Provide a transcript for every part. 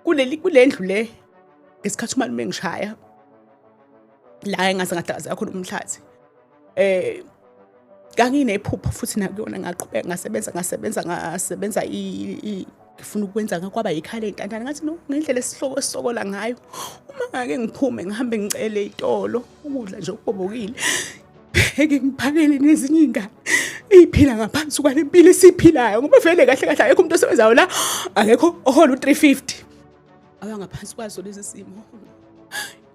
kulendlu le ngesikhathi umalume ngishaya la engase ngadakaza khona umhlathi. Nganginephupho futhi nakuyona ngaqhubeka ngasebenza ngifuna ukwenza kwaba yikhaya lentandane ngathi no ngendlela esihloko esisokola ngayo uma ngake ngiphume ngihambe ngicele itolo ukudla nje okubobokile bheke ngiphakele nezinye ingane iphila ngaphansi kwalempilo esiphilayo ngoba vele kahle kahle akekho umuntu osebenzayo la akekho ohola u350 abangaphansi kwazo lezi simo.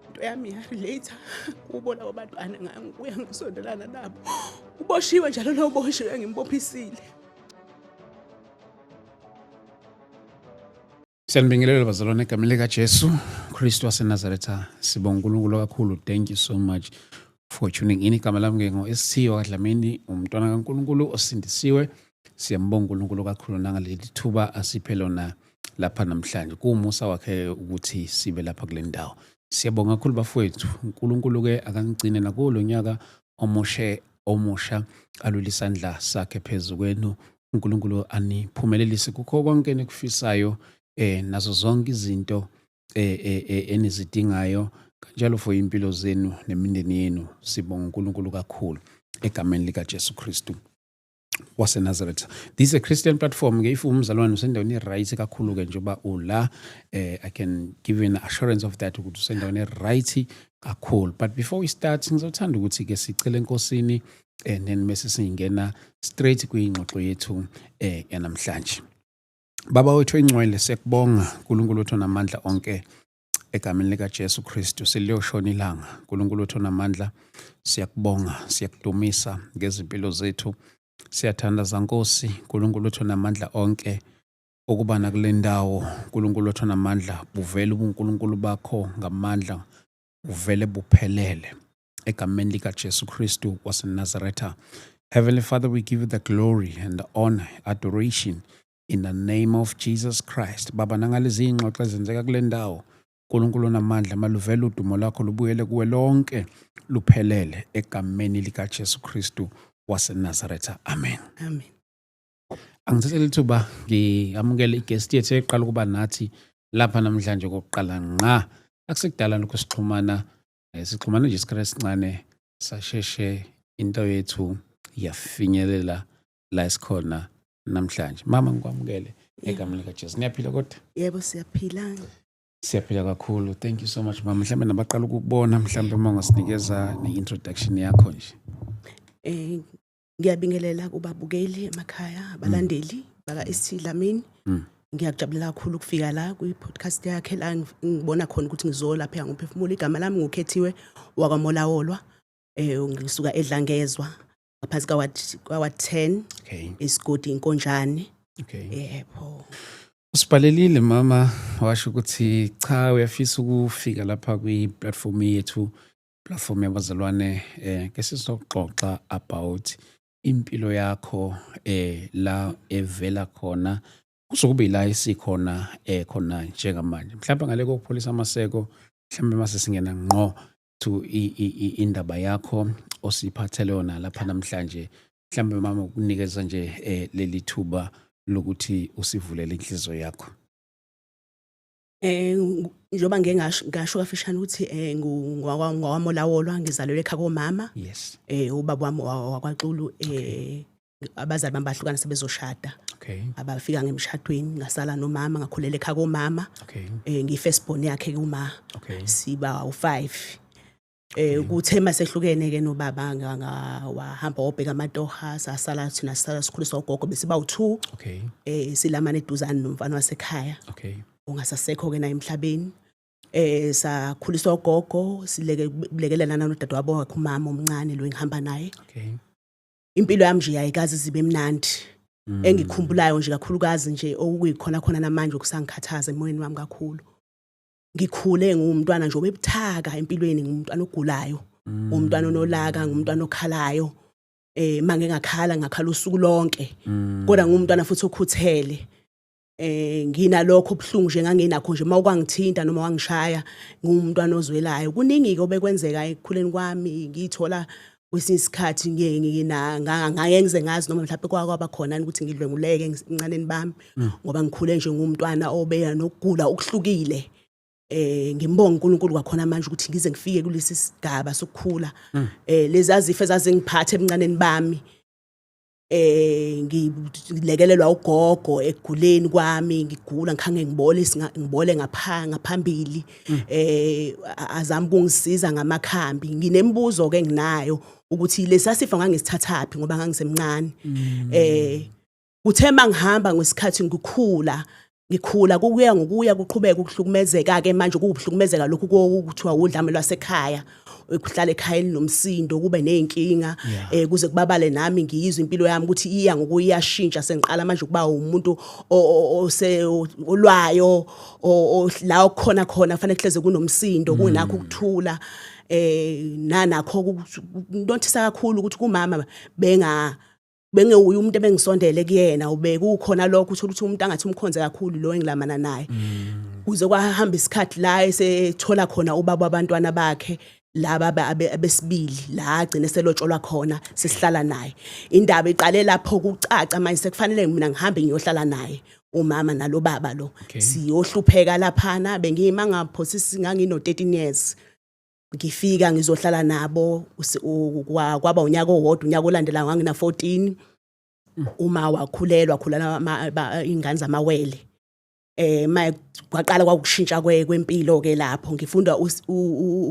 Into yami later ubona abantwana ngukuya ngisondelana nabo uboshiwe njalo lo boshiwe ngimbophisile. Siyabingelela bazalwane egameni lika Jesu Kristu waseNazaretha. Sibonga uNkulunkulu kakhulu. Thank you so much for tuning in. Igama lami ngoSithiyo kaDlamini, umntwana kaNkulunkulu osindisiwe. Siyambonga uNkulunkulu kakhulu nangaleli thuba asiphe lona lapha namhlanje. Kuumusa wakhe ukuthi sibe lapha kule ndawo. Siyabonga kakhulu bafowethu. uNkulunkulu ke akangigcine nakulo nyaka omusha alulisandla sakhe phezulu kwenu. uNkulunkulu aniphumelelise kukho konke nikufisayo nazo zonke izinto enizidingayo kanjalo for impilo zenu nemindeni yenu. Sibonga uNkulunkulu kakhulu egameni lika Jesu Kristu waseNazaretha. This is a Christian platform. If umzalwane usendaweni right kakhulu ke njengoba ula I can give you an assurance of that ukuthi usendaweni right kakhulu. But before we start ngizothanda ukuthi ke sicele enkosini and then bese singena straight kwingxoxo yethu yanamhlanje. Baba wethu engcwele siyakubonga uNkulunkulu wethu namandla onke egameni lika Jesu Kristu seliyoshona ilanga. uNkulunkulu wethu namandla siyakubonga siyakudumisa ngezimpilo zethu. Siyathandaza Nkosi uNkulunkulu wethu namandla onke ukuba nakule ndawo. uNkulunkulu wethu namandla buvele ubuNkulunkulu bakho ngamandla uvele buphelele egameni lika Jesu Kristu waseNazaretha. Heavenly Father, we give you the glory and the honor, adoration in the name of Jesus Christ. Baba nangalezi ingxoxo ezenzeka kule ndawo uNkulunkulu namandla maluvele udumo lakho lubuyele kuwe lonke luphelele egameni lika Jesu Kristu waseNazaretha. Amen. Amen. Angithathele ithuba ngiamukele igest yethu eqala kuba nathi lapha namhlanje kokuqala nqa akusekudala lokho sixhumana nje isikhathi esincane sasheshe into yethu yafinyelela la esikhona namhlanje. Mama ngikwamukele egameni lika Jesu. Niyaphila kodwa? Yebo siyaphila. Siyaphila kakhulu. Thank you so much mama. Mhlambe nabaqala ukubona mhlambe mongasinikeza neintroduction yakho nje. Ngiyabingelela kubabukeli emakhaya abalandeli baka Isithiyo Dlamini. Ngiyakujabulela kakhulu ukufika la kwi-podcast yakhe la ngibona khona ukuthi ngizolapha ngophefumulo. Igama lami ngukhethiwe wakwaMolawolwa. Ngisuka eDlangezwa ngaphansi kwa 10 esigodi inkonjane. Yebo. Usibhalelile mama washo ukuthi cha uyafisa ukufika lapha kwi-platform yethu, platform yabazalwane ke sizoxoxa about impilo yakho la evela khona kuzokuba ila isikhona khona njengamanje. Mhlawumbe ngale kokupholisa amaseko mhlawumbe mase singena ngqo to indaba yakho osiphathele yona lapha namhlanje. Mhlawumbe mama ukunikeza nje leli thuba lokuthi usivulele inhliziyo yakho. Njoba ngasho kafishane ukuthi ngwaMolawolwa ngizalelwe ekhaya komama. Yes. Ubaba wami wakwaXulu abazali bami bahlukana sebezoshada. Abafika ngemshadweni ngasala nomama ngakhulela ekhaya komama. Ngifirst born yakhe kuma. Siba u5. Kuthe masehlukene ke nobaba wahamba wobheka amatoha sasala thina sisala sikhuliswa ugogo besiba u2. Silamane eduzane nomfana wasekhaya. Ungasasekho ke na emhlabeni. Sakhuliswa ugogo silekelelana nodadewabo wakhe umama omncane lo engihamba naye. Impilo yami nje ayikazi zibe emnandi. Engikhumbulayo nje kakhulukazi nje okuyikhona khona namanje okusangikhathaza emoyeni wami kakhulu. Ngikhule ngumntwana nje obebuthaka empilweni, ngumntwana ogulayo, umntwana onolaka, ngumntwana okhalayo. Mange ngakhala usuku lonke. Kodwa ngumntwana futhi okhuthele. Nginalokho obuhlungu nje nganginakho nje mawukwangithinta noma wangishaya ngumntwana ozwelayo. Kuningi ke obekwenzeka ekukhuleni kwami ngithola kwesinye isikhathi ngeke ngize ngazi noma mhlawumbe kwaba khona ukuthi ngidlwenguleke encaneni bami ngoba ngikhule nje ngumntwana obeya nokugula okuhlukile. Ngimbonga uNkulunkulu kwakhona manje ukuthi ngize ngifike kulesi sigaba sokukhula. Lezi azifo ezazingiphathe ebuncaneni bami. Ngilekelelwa ugogo ekuguleni kwami, ngigula ngikhange ngibole ngaphambili. Azami kungisiza ngamakhambi. Nginembuzo ke nginayo ukuthi lesasifo ngangisithathaphi ngoba ngangisemncane. Kuthe mangihamba ngesikhathi ngikhula ngokuya kuqhubeka ukuhlukumezeka ke manje kubuhlukumezeka lokhu kokuthiwa udlame lwasekhaya. Ukuhlala ekhaya nomsindo kube nezinkinga kuze kubabale nami ngiyizwe impilo yami ukuthi iya ngokuyashintsha sengiqala manje ukuba umuntu olwayo la okukhona fanele kuhleze kunomsindo kunakho ukuthula. Nanakho ntonthisa kakhulu ukuthi kumama bengewuye umuntu ebengisondele kuyena ubekukhona lokho ukuthi umuntu angathi umkhonze kakhulu lo engilamana naye. Kuze kwahamba isikhathi la esethola khona ubaba abantwana bakhe laba abesibili la agcine selotsholwa khona sesihlala naye. Indaba iqale lapho ukucaca manje sekufanele mina ngihambe ngiyohlala naye umama nalo baba lo. Siyohlupheka laphana bengiyima ngaphosisi ngangino 13 years. Ngifika ngizohlala nabo kwaba unyaka owodwa unyaka olandela ngangina 14. Uma wakhulelwa ingane zamawele. Manje kwaqala kwakushintsha kwempilo ke lapho ngifunda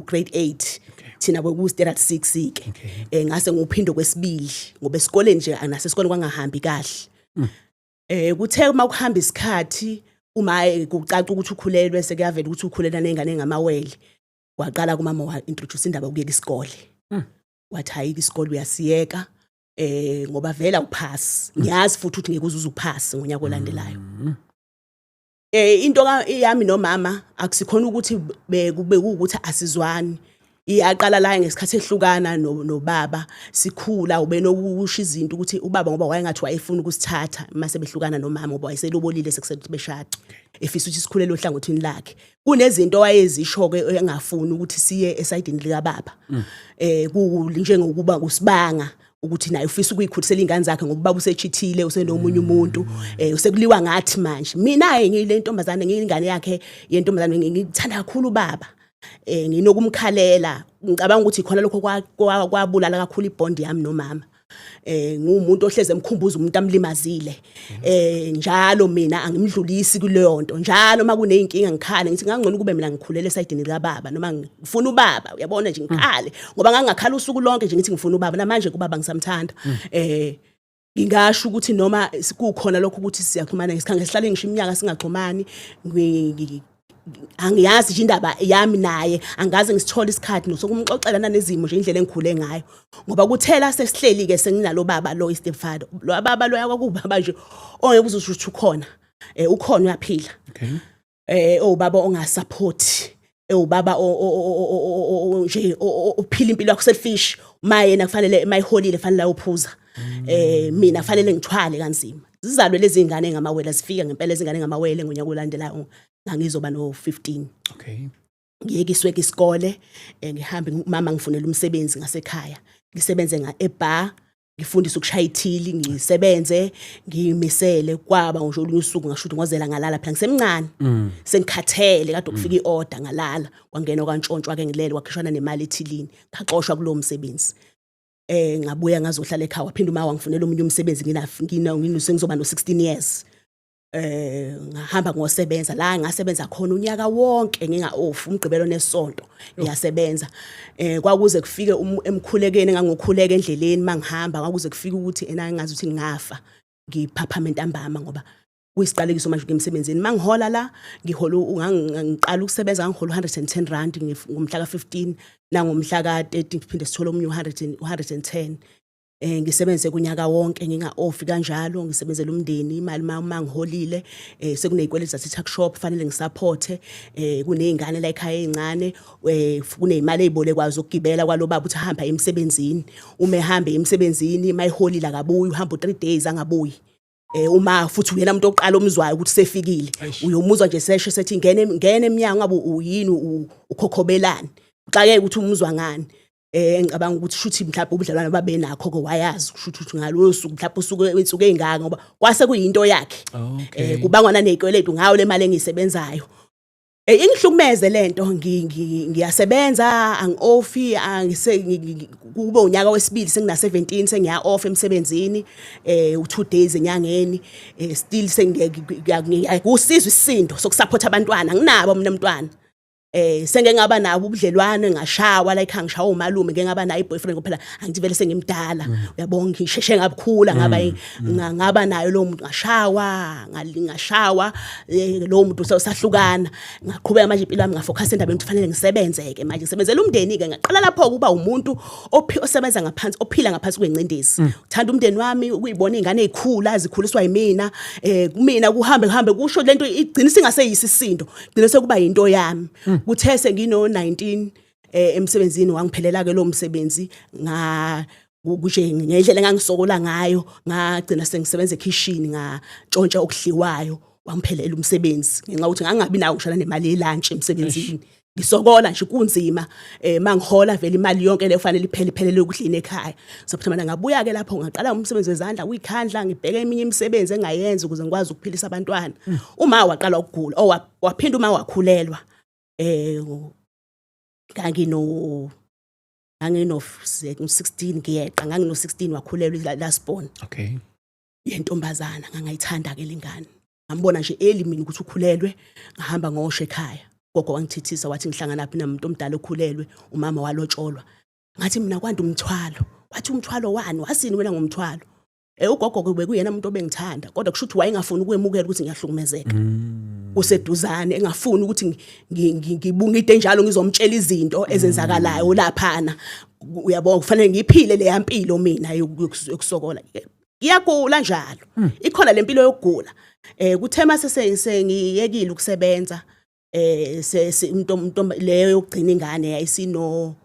grade 8 thina beku standard 6 ke ngase nguphindo kwesibili ngoba esikoleni nje anasesikoleni kwangahambi kahle. Kuthe uma kuhamba isikhathi uma kucaca ukuthi ukhulelwe sekuyavela ukuthi ukhulela nengane ngamawele. Waqala kumama wa introduce indaba ukuyeka isikole. Wathi hayike isikole uyasiyeka ngoba vela upass. Ngiyazi futhi ukuthi ngeke uzuze upass ngonyaka olandelayo. Into yami nomama akusikhona ukuthi kube ukuthi asizwani. Iyaqala la ngesikhathi ehlukana nobaba sikhula ube nokusho izinto ukuthi ubaba ngoba wayengathi wayefuna ukusithatha mase behlukana nomama ngoba wayeselobolile sekusethi beshade. Efisa ukuthi sikhulele ohlangothini lakhe. Kunezinto wayezisho ke engafuni ukuthi siye esayidini lika baba. Njengokuba usibanga ukuthi naye ufisa ukuyikhulisela ingane zakhe ngoba baba usechithile usenomunye umuntu usekuliwa ngathi manje mina ngile ntombazane ngiyingane yakhe yentombazane ngithanda kakhulu baba. Nginokumkhalela ngicabanga ukuthi khona lokho kwabulala kakhulu ibond yami nomama. Ngumuntu ohleze emkhumbuza umuntu amlimazile. Njalo mina angimdlulisi kuleyo nto. Njalo makune inkinga ngikhale ngithi ngangcono kube mina ngikhulele esayidini lika baba noma ngifuna ubaba uyabona nje ngikhale ngoba ngangakhala usuku lonke nje ngithi ngifuna ubaba namanje kubaba ngisamthanda. Ngingasho ukuthi noma kukhona lokho ukuthi siyaxhumana ngesikhange sihlale ngisho iminyaka singaxhumani angiyazi nje indaba yami naye angaze ngisithola isikhathi nosokumxoxela nanezimo nje indlela engikhule ngayo ngoba kuthela sesihleli ke senginalo baba lo stepfather lo baba lo yakubaba nje ongeke uzusho ukuthi ukhona ukhona uyaphila. Baba ongasupport ubaba nje uphila impilo yakho selfish maye nakufanele mayiholile fanele ayophuza. Mina fanele ngithwale kanzima zizalwe lezi ingane engamawele zifika ngempela lezi ingane engamawele ngonyaka olandelayo ngangizoba no 15. Ngiyekiswe ke isikole ngihambe mama ngifunela umsebenzi ngasekhaya ngisebenze ebar ngifundisa ukushaya ithili ngisebenze ngimisele kwaba ngisho olunye usuku ngashuthi ngozela ngalala phela ngisemncane sengikhathele kade ukufika iorder ngalala kwangena kwantshontshwa ke ngilele kwakhishwana nemali ethilini ngaxoshwa kulo msebenzi. Ngabuya ngazohlala ekhaya waphinda uma wangifunela omunye umsebenzi ngizoba no 16 years. Ngahamba ngosebenza la ngasebenza khona unyaka wonke nginga-off umgqibelo nesonto ngiyasebenza. Kwakuze kufike emkhulekeni engangokhuleka endleleni mangihamba kwakuze kufike ukuthi enangazi ukuthi ngingafa ngiphaphama entambama ngoba kuyisiqalekiso manje emsebenzini mangihola la ngihola ngiqala ukusebenza ngihola 110 rand ngomhla ka15 nangomhla ka13 phinde sithola omunye 110. Ngisebenze kunyaka wonke nginga-off kanjalo ngisebenzela umndeni imali mangiholile sekunezikweleti zase-tuck shop fanele ngisupporte kunezingane la ekhaya ezincane kunezimali ezibolekwazi ukugibela kwalo baba uthi ahamba emsebenzini uma ehamba emsebenzini mayiholile akabuyi uhamba 3 days angabuyi. Uma futhi uyena umuntu oqala omzwayo ukuthi sefikile uyomuzwa nje sesho sethi ngene eminyango ngabe uyini ukhokhobelani uxakeke ukuthi umuzwa ngani ngicabanga ukuthi shuthi mhlawumbe ubudlelwano babe nakho ko wayazi ukuthi ngalosuku mhlawumbe usuke eyingaka ngoba kwase kuyinto yakhe kubangwa nanezikweletu ngayo le mali engisebenzayo. Ingihlukumeze lento ngiyasebenza angi-offi kube unyaka wesibili sengina 17 sengiya off emsebenzini u2 days enyangeni still kusizwe isisindo sokusupport abantwana nginabo mina umntwana. Senge ngaba nabo ubudlelwane ngashawa la ekhaya ngishawa umalume ngeke ngaba nayo iboyfriend ngoba phela angithi vele sengimdala uyabonga ngisheshe ngabukhula ngaba nayo lo muntu ngashawa lo muntu usahlukana ngaqhubeka manje impilo yami ngafocus endabeni ukuthi fanele ngisebenzeke manje ngisebenzela umndeni ke ngaqala lapho kuba umuntu osebenza ngaphansi ophila ngaphansi kwencindezi uthanda umndeni wami ukuyibona izingane ezikhula zikhuliswa yimina kumina kuhambe kusho lento igcina singaseyisisindo igcina sekuba yinto yami. Kuthe sengino 19 emsebenzini wangiphelela ke lo msebenzi kushe ngendlela engangisokola ngayo ngagcina sengisebenza ekitchen ngatshontsha okudliwayo wangiphelela umsebenzi ngenxa ukuthi ngangabi nawo ngishana nemali yelunch emsebenzini ngisokola nje kunzima mangihola vele imali yonke le kufanele iphelele ukudlina ekhaya sokuthi mina ngabuya ke lapho ngaqala umsebenzi wezandla uyikhandla ngibheke eminye imisebenzi engayenza ukuze ngikwazi ukuphilisa abantwana. Uma waqala ukugula waphinda uma wakhulelwa ngangino 16 ngiyeqa ngangino 16 wakhulelwa last born yentombazana ngangayithanda ke lengane ngambona nje mina ukuthi ukhulelwe ngahamba ngosho ekhaya gogo wangithithisa wathi ngihlangana naphi nomuntu omdala okhulelwe umama walotsholwa ngathi mina kwanda umthwalo wathi umthwalo wani wasini wena ngomthwalo ugogo kube kuyena umuntu obengithanda kodwa kusho ukuthi wayengafuni ukwemukela ukuthi ngiyahlukumezeka kuseduzane engafuni ukuthi ngibungide njalo ngizomtshela izinto ezenzakalayo laphana uyabona kufanele ngiphile le yampilo mina yokusokola iyagula njalo ikhona lempilo yokugula kuthema sengiyekile ukusebenza umuntu leyo yokugcina ingane yayisino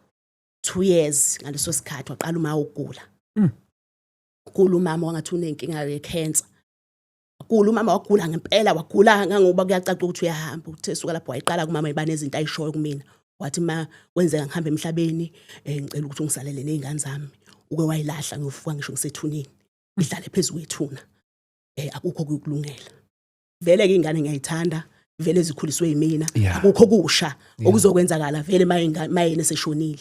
2 years ngaleso sikhathi waqala uma ukugula kulo mama wangathi unenkinga ye-cancer kulo mama wagula ngempela wagula ngangoba kuyacaca ukuthi uyahamba uthe suka lapho wayiqala kumama ibanezinto ayishoyo kumina wathi ma kwenzeka ngihambe emhlabeni ngicela ukuthi ungisalele nezingane zami uke wayilahla ngiyofuka ngisho ngisethunini ngihlale phezulu kwethuna akukho kukulungela vele ke ingane ngiyayithanda vele zikhuliswe yimina akukho kusha okuzokwenzakala vele mayene seshonile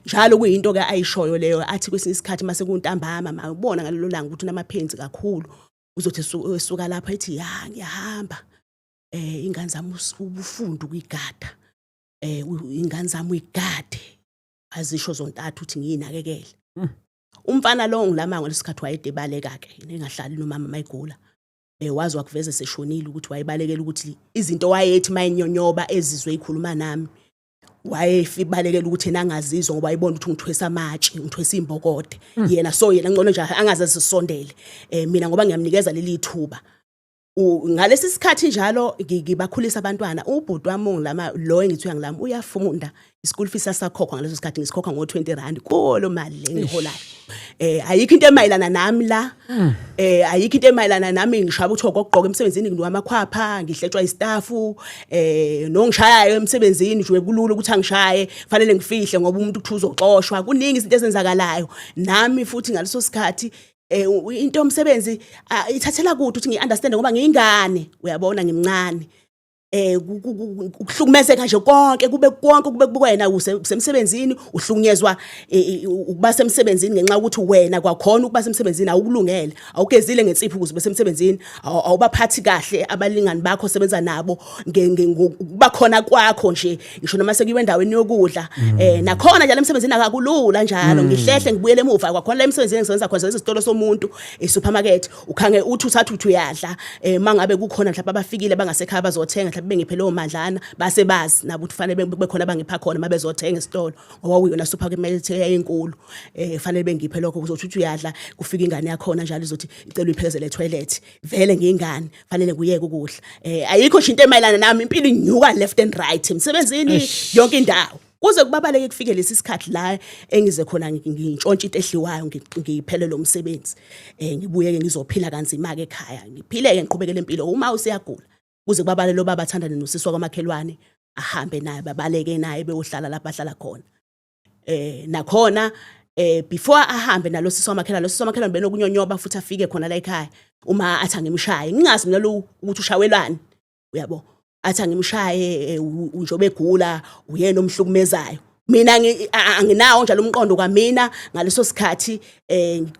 njalo kuyinto ke ayishoyo leyo athi kwesinye isikhathi mase kuntambama mawubona ngalelo langa ukuthi unamaphenzi kakhulu uzothi esuka lapha ethi ngiyahamba ingane zami ubufunda ukuyigada ingane zami uyigade azisho zontathu ukuthi ngiyinakekele umfana lo ngilamango lesikhathi wayedebaleka ke nengahlali nomama mayigula wazi wakuveza seshonile ukuthi wayebalekela ukuthi izinto wayethi mayinyonyoba ezizwe ikhuluma nami wayefibalekela ukuthi nangazizwa ngoba ayibona ukuthi ngithwesa amatshe ngithwesa imbokode yena ngcono nje angaze sisondele mina ngoba ngiyamnikeza leli thuba ngalesi sikhathi njalo ngibakhulisa abantwana ubhuti wami lo engithiwa ngilami uyafunda ischool fees sakhokha ngaleso sikhathi ngisikhokha ngo20 kulo mali lengiholayo ayikho into emayilana nami la ayikho into emayilana nami ngishaba ukuthi okugqoka emsebenzini ngiwamakhwapha ngihletshwa istaff nongishayayo emsebenzini nje kulula ukuthi angishaye fanele ngifihle ngoba umuntu ukuthuza uxoshwa kuningi izinto ezenzakalayo nami futhi ngaleso sikhathi into omsebenzi ithathela kude ukuthi ngiunderstand ngoba ngiyingane uyabona ngimncane ukuhlukumezeka nje konke kube kuwena usemsebenzini uhlukunyezwa ukuba semsebenzini ngenxa ukuthi wena kwakhona ukuba semsebenzini awukulungele awugezile ngensipho ukuze ube semsebenzini awubaphathi kahle abalingani bakho sebenza nabo bakhona kwakho nje ngisho noma sekuyiwe endaweni yokudla nakhona nje emsebenzini akakulula njalo ngihlehle ngibuyele emuva kwakhona la emsebenzini ngisebenza khona isitolo somuntu esupermarket ukhange uthi uthatha uyadla mangabe kukhona mhlawumbe abafikile bangasekhaya bazothenga bengiphele omandlana base bazi nabo kufanele bekhona bangipha khona mabezothenga esitolo ngoba uyona supermarket eyinkulu fanele bengiphe lokho kuzothi uyadla kufika ingane yakho njalo izothi icela uyiphezele etoilet vele ngingane fanele kuyeke ukudla ayikho nje into emayilana nami impilo inyuka left and right emsebenzini yonke indawo kuze kubabaleke kufike lesi sikhathi la engize khona ngintshontsha into ehliwayo ngiyiphele lo msebenzi ngibuye ke ngizophila kanzima ke ekhaya ngiphile ngiqhubekele impilo uma usiyagula kuze kubabaleke lo baba bathandana nosisi kwamakhelwane ahambe naye babaleke naye beyohlala lapha ahlala khona nakhona before ahambe nalo sisi wamakhelwane benokunyonyoba futhi afike khona la ekhaya uma athi angimshaye ngingazi mina lo ukuthi ushawelani uyabo athi angimshaye njobe egula uyena omhlukumezayo mina anginawo njalo umqondo kwamina ngaleso sikhathi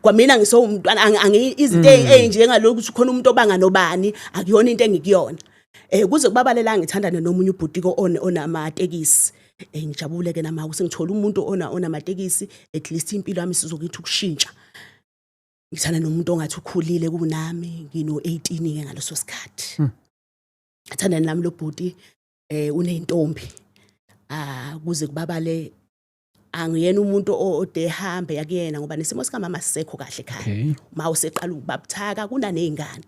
kwamina ngisomntwana izinto ezinje ngalokho ukuthi khona umuntu obanga nobani akuyona into engikuyona kuze kubabalela ngithandane nomunye ubhutiko onamatekisi ngijabule ke nama usengithola umuntu onamatekisi at least impilo yami sizokuthi ukushintsha ngithanda nomuntu ongathi ukhulile kunami ngino 18 ke ngaleso sikhathi ngithanda nami lo bhuti unentombi kuze kubabale angiyena umuntu ode hambe yakuyena ngoba nesimo sika mama sisekho kahle ekhaya uma useqala ukubabuthaka kunanezingane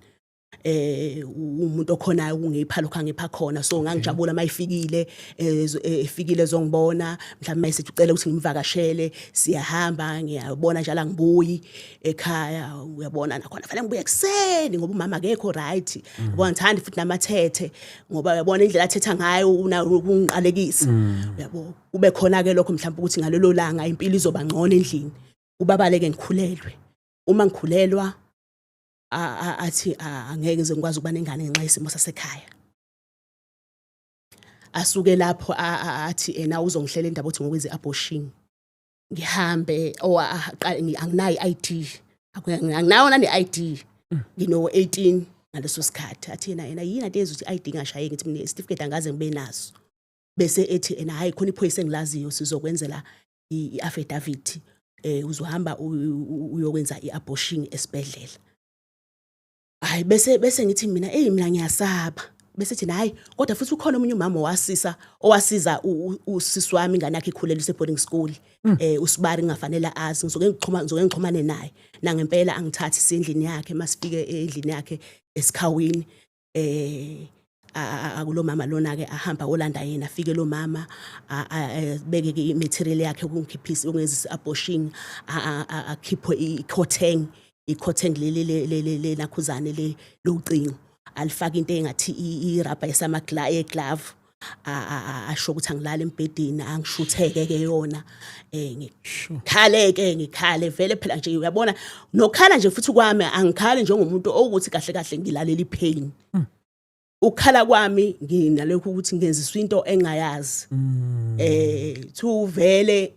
umuntu okhonayo ungipha lokho angipha khona so ngangijabula mayifikile efikile zongibona mhlawumbe mayisethi ucela ukuthi ngimvakashele siyahamba ngiyabona njalo angibuyi ekhaya uyabona nakhona fanele ngibuye ekseni ngoba umama akekho right yabona ngithanda futhi namathethe ngoba uyabona indlela athetha ngayo ungiqalekisa uyabo kube khona ke lokho mhlawumbe ukuthi ngalelo langa impilo izoba ngcono endlini kubabaleke ngikhulelwe uma ngikhulelwa athi angeke ngize ngikwazi ukuba nengane ngenxa yesimo sasekhaya asuke lapho athi ena uzongihlela indaba othi ngokwenza abortion ngihambe anginayo ID anginayo nani ID ngino 18 ngaleso sikhathi athi yena yini into ezothi ID ngashaye ngithi mina certificate angaze ngibe naso bese ethi ena hayi khona iphoyisa engilaziyo sizokwenzela iaffidavit uzohamba uyokwenza iabortion esibhedlela hayi bese ngithi mina mina ngiyasaba bese thina hayi kodwa futhi ukhona umunye umama owasiza usisi wami ingane yakhe ikhulelwe ise-boarding school usibari ngafanele azi ngizoke ngixhumane naye nangempela angithathi isendlini yakhe masifike endlini yakhe esikhawini akulo mama lona ke ahamba olanda yena afike lo mama beke imaterial yakhe ukungikhiphisa ukungenzisa abortion akhipho i-cotton le nakhuzane le locingo alifaka into engathi irubber esamagla eglove asho ukuthi angilala embedeni angishutheke ke yona ngikhale vele phela nje uyabona nokhala nje futhi kwami angikhali njengomuntu ukuthi kahle kahle ngilalela ipain ukhala kwami nginalokho ukuthi ngenziswa into engayazi thu vele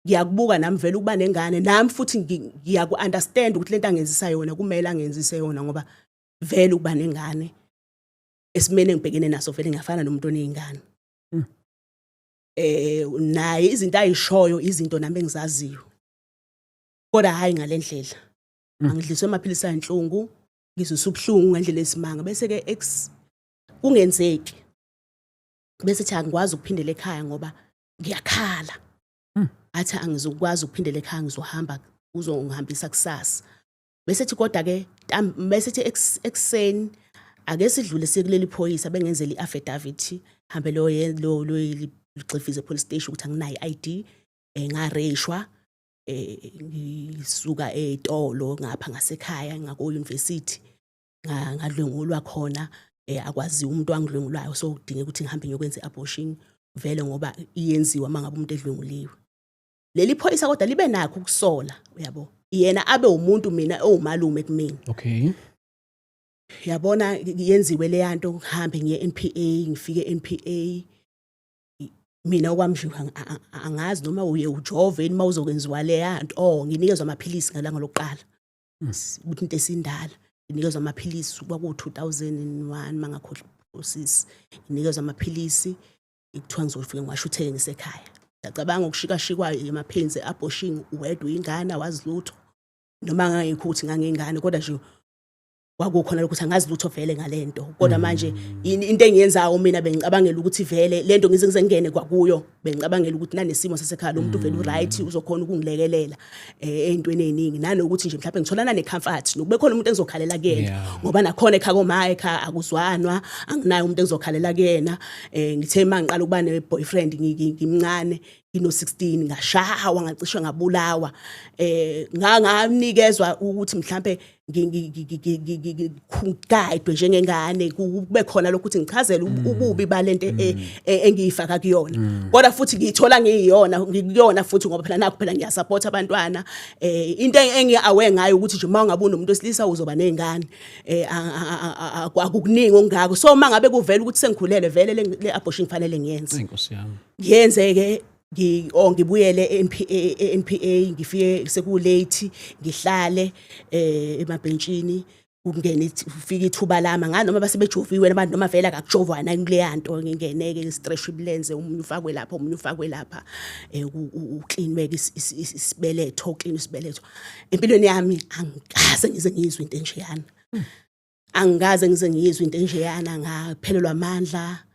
ngiyakubuka nami vele ukuba nengane nami futhi ngiyaku understand ukuthi lento angenzisa yona kumele angenzise yona ngoba vele ukuba nengane esimene ngibhekene naso vele ngiyafana nomuntu onezingane naye izinto ayishoyo izinto nami engizaziyo kodwa hayi ngalendlela angidliswe amaphilisi ayinhlungu ngizwe ubhlungu ngendlela esimanga bese ke kungenzeki bese thi angikwazi ukuphindela ekhaya ngoba ngiyakhala athi angizokwazi ukuphindela ekhaya ngizohamba uzongihambisa kusasa bese thi kodwa ke bese thi ekseni ake sidlule sikuleli phoyisa bengenzela iaffidavit hambe lo ligxifize police station ukuthi anginayo ID ngareshwa ngisuka etolo ngapha ngasekhaya ngako university ngadlwengulwa khona akwazi umuntu wangidlwengulayo so udinge ukuthi ngihambe ngiyokwenza abortion vele ngoba iyenziwa mangabe umuntu edlwenguliwe leli phoyisa kodwa libe nakho ukusola uyabo yena abe umuntu mina owumalume kumina okay yabona yenziwe le yanto ngihambe ngiye NPA ngifike NPA mina okwamjwa angazi noma uye ujove noma uzokwenziwa le yanto nginikezwa amaphilisi ngalanga lokuqala ukuthi into esindala nginikezwa amaphilisi kwaku 2001 mangakhohlwa usisi nginikezwa amaphilisi ikuthiwa ngizofika ngiwashuthele ngisekhaya ngicabanga ukushikashikwa emaphenzi abortion wedwa ingane awazi lutho noma ngangekho ukuthi ngangengane kodwa nje kwakukhona ukuthi angazi lutho vele ngalento kodwa manje into engiyenzayo mina bengicabangela ukuthi vele lento ngize ngene kwakuyo bengicabangela ukuthi nanesimo sasekhaya lo muntu vele uright uzokhona ukungilekelela ezintweni eziningi nanokuthi nje mhlawumbe ngitholana necomfort nokube khona umuntu engizokhalela kuyena ngoba nakhona ekhaya komama ekhaya akuzwanwa anginayo umuntu engizokhalela kuyena ngithe mangiqala ukuba neboyfriend ngimncane ngino 16 ngashawa ngacishwa ngabulawa nganikezwa ukuthi mhlambe ngiguidwe njengengane kube khona lokuthi ngichazele ububi balento engiyifaka kuyona kodwa futhi ngiyithola ngiyona futhi ngoba phela nakho phela ngiyasupport abantwana into engiawe ngayo ukuthi nje mawungabe unomuntu wesilisa uzoba nezingane akukuningi ongako so mangabe kuvela ukuthi sengikhulele vele le abortion fanele ngiyenze inkosi yami ngiyenzeke ngibuyele NPA ngifike sekulate ngihlale emabhentshini ungene ufika ithuba lama ngani noma basebejoviwe nabantu noma vela akujovana kuleyanto ngingeneke stretch iblenze umunye ufakwe lapha umunye ufakwe lapha uclean isibeletho clean isibeletho empilweni yami angikaze ngize ngizwe into enjeyana angikaze ngize ngizwe into enjeyana ngaphelelwa amandla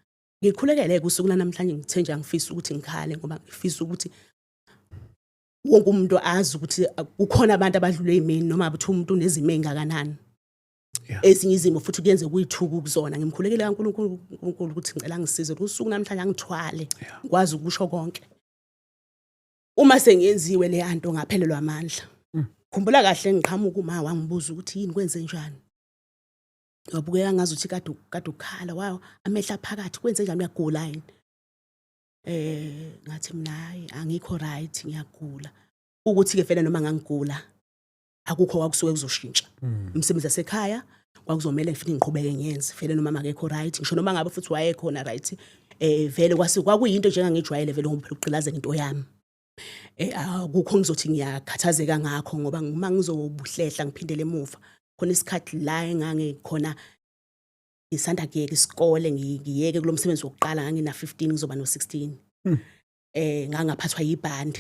ngikhulekele kusuku namhlanje ngithenja ngifisa ukuthi ngikhale ngoba ngifisa ukuthi wonke umuntu azi ukuthi kukhona abantu abadlule imini noma abuthi umuntu unezimo engakanani ezinye izimo futhi kuyenze kuyithuka kuzona ngimkhulekele kaNkulunkulu ukuthi ngicela ngisize kusuku namhlanje angithwale ngikwazi ukusho konke uma sengenziwe le yanto ngaphelelwa amandla khumbula kahle ngiqhamuka uma wangibuza ukuthi yini kwenze njani ngabukeka ngazi ukuthi kade ukhala wayo amehla phakathi kwenze njani uyagula yini ngathi mina hayi angikho right ngiyagula ukuthi ke vele noma ngangigula akukho kwakusuke kuzoshintsha umsebenzi wasekhaya kwakuzomela ngifike ngiqhubeke ngiyenze vele noma makekho right ngisho noma ngabe futhi wayekhona right vele kwakuyinto njengangijwayele vele ngoba uqilazeka into yami akukho ngizothi ngiyakhathazeka ngakho ngoba uma ngizobuhlehla ngiphindele emuva khona isikhathi la engangikhona isanda kuyeka isikole ngiyeke kulomsebenzi wokuqala ngangina 15 ngizoba no 16 ngangaphathwa yibhandi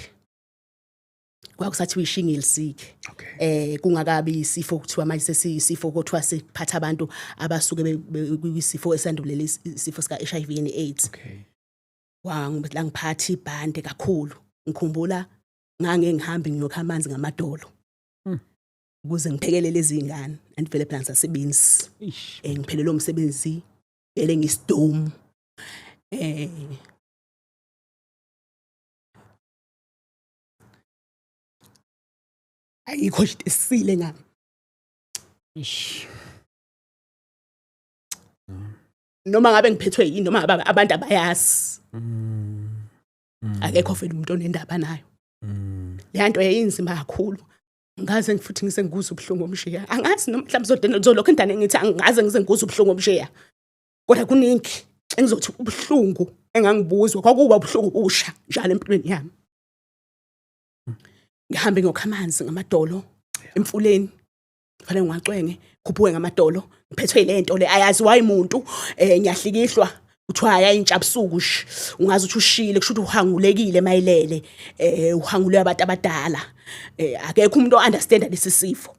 kwakusathi uyishingile sikhe kungakabi isifo kuthiwa manje sesisifo kuthiwa siphatha abantu abasuke kwisifo esandulela isifo sika HIV and AIDS la ngiphatha ibhandi kakhulu ngikhumbula ngihamba ngiyokha amanzi ngamadolo ukuze ngiphekelele izingane andivele phela ngisasebenzi ngiphelele umsebenzi vele ngisidom ayikho nje isile ngami noma ngabe ngiphethwe yini noma abantu abayasi akekho vele umuntu onendaba nayo le nto yayinzima kakhulu ngaze futhi ngisengikuza ubhlungu omshiya angazi noma mhlawumbe zolokho indane ngithi angaze ngisengikuza ubhlungu omshiya kodwa kuningi engizothi ubhlungu engangibuzwa kwakuba ubhlungu usha njalo empilweni yami ngihambe ngokha amanzi ngamadolo emfuleni fanele ngiwacwenge khuphuke ngamadolo ngiphethwe lento le ayazi wayi umuntu ngiyahlikihlwa kuthiwa ayintsha busuku ungazi ukuthi ushile kusho ukuthi uhangulekile mayelele uhangule abantu abadala akekho umuntu o-understanda lesi sifo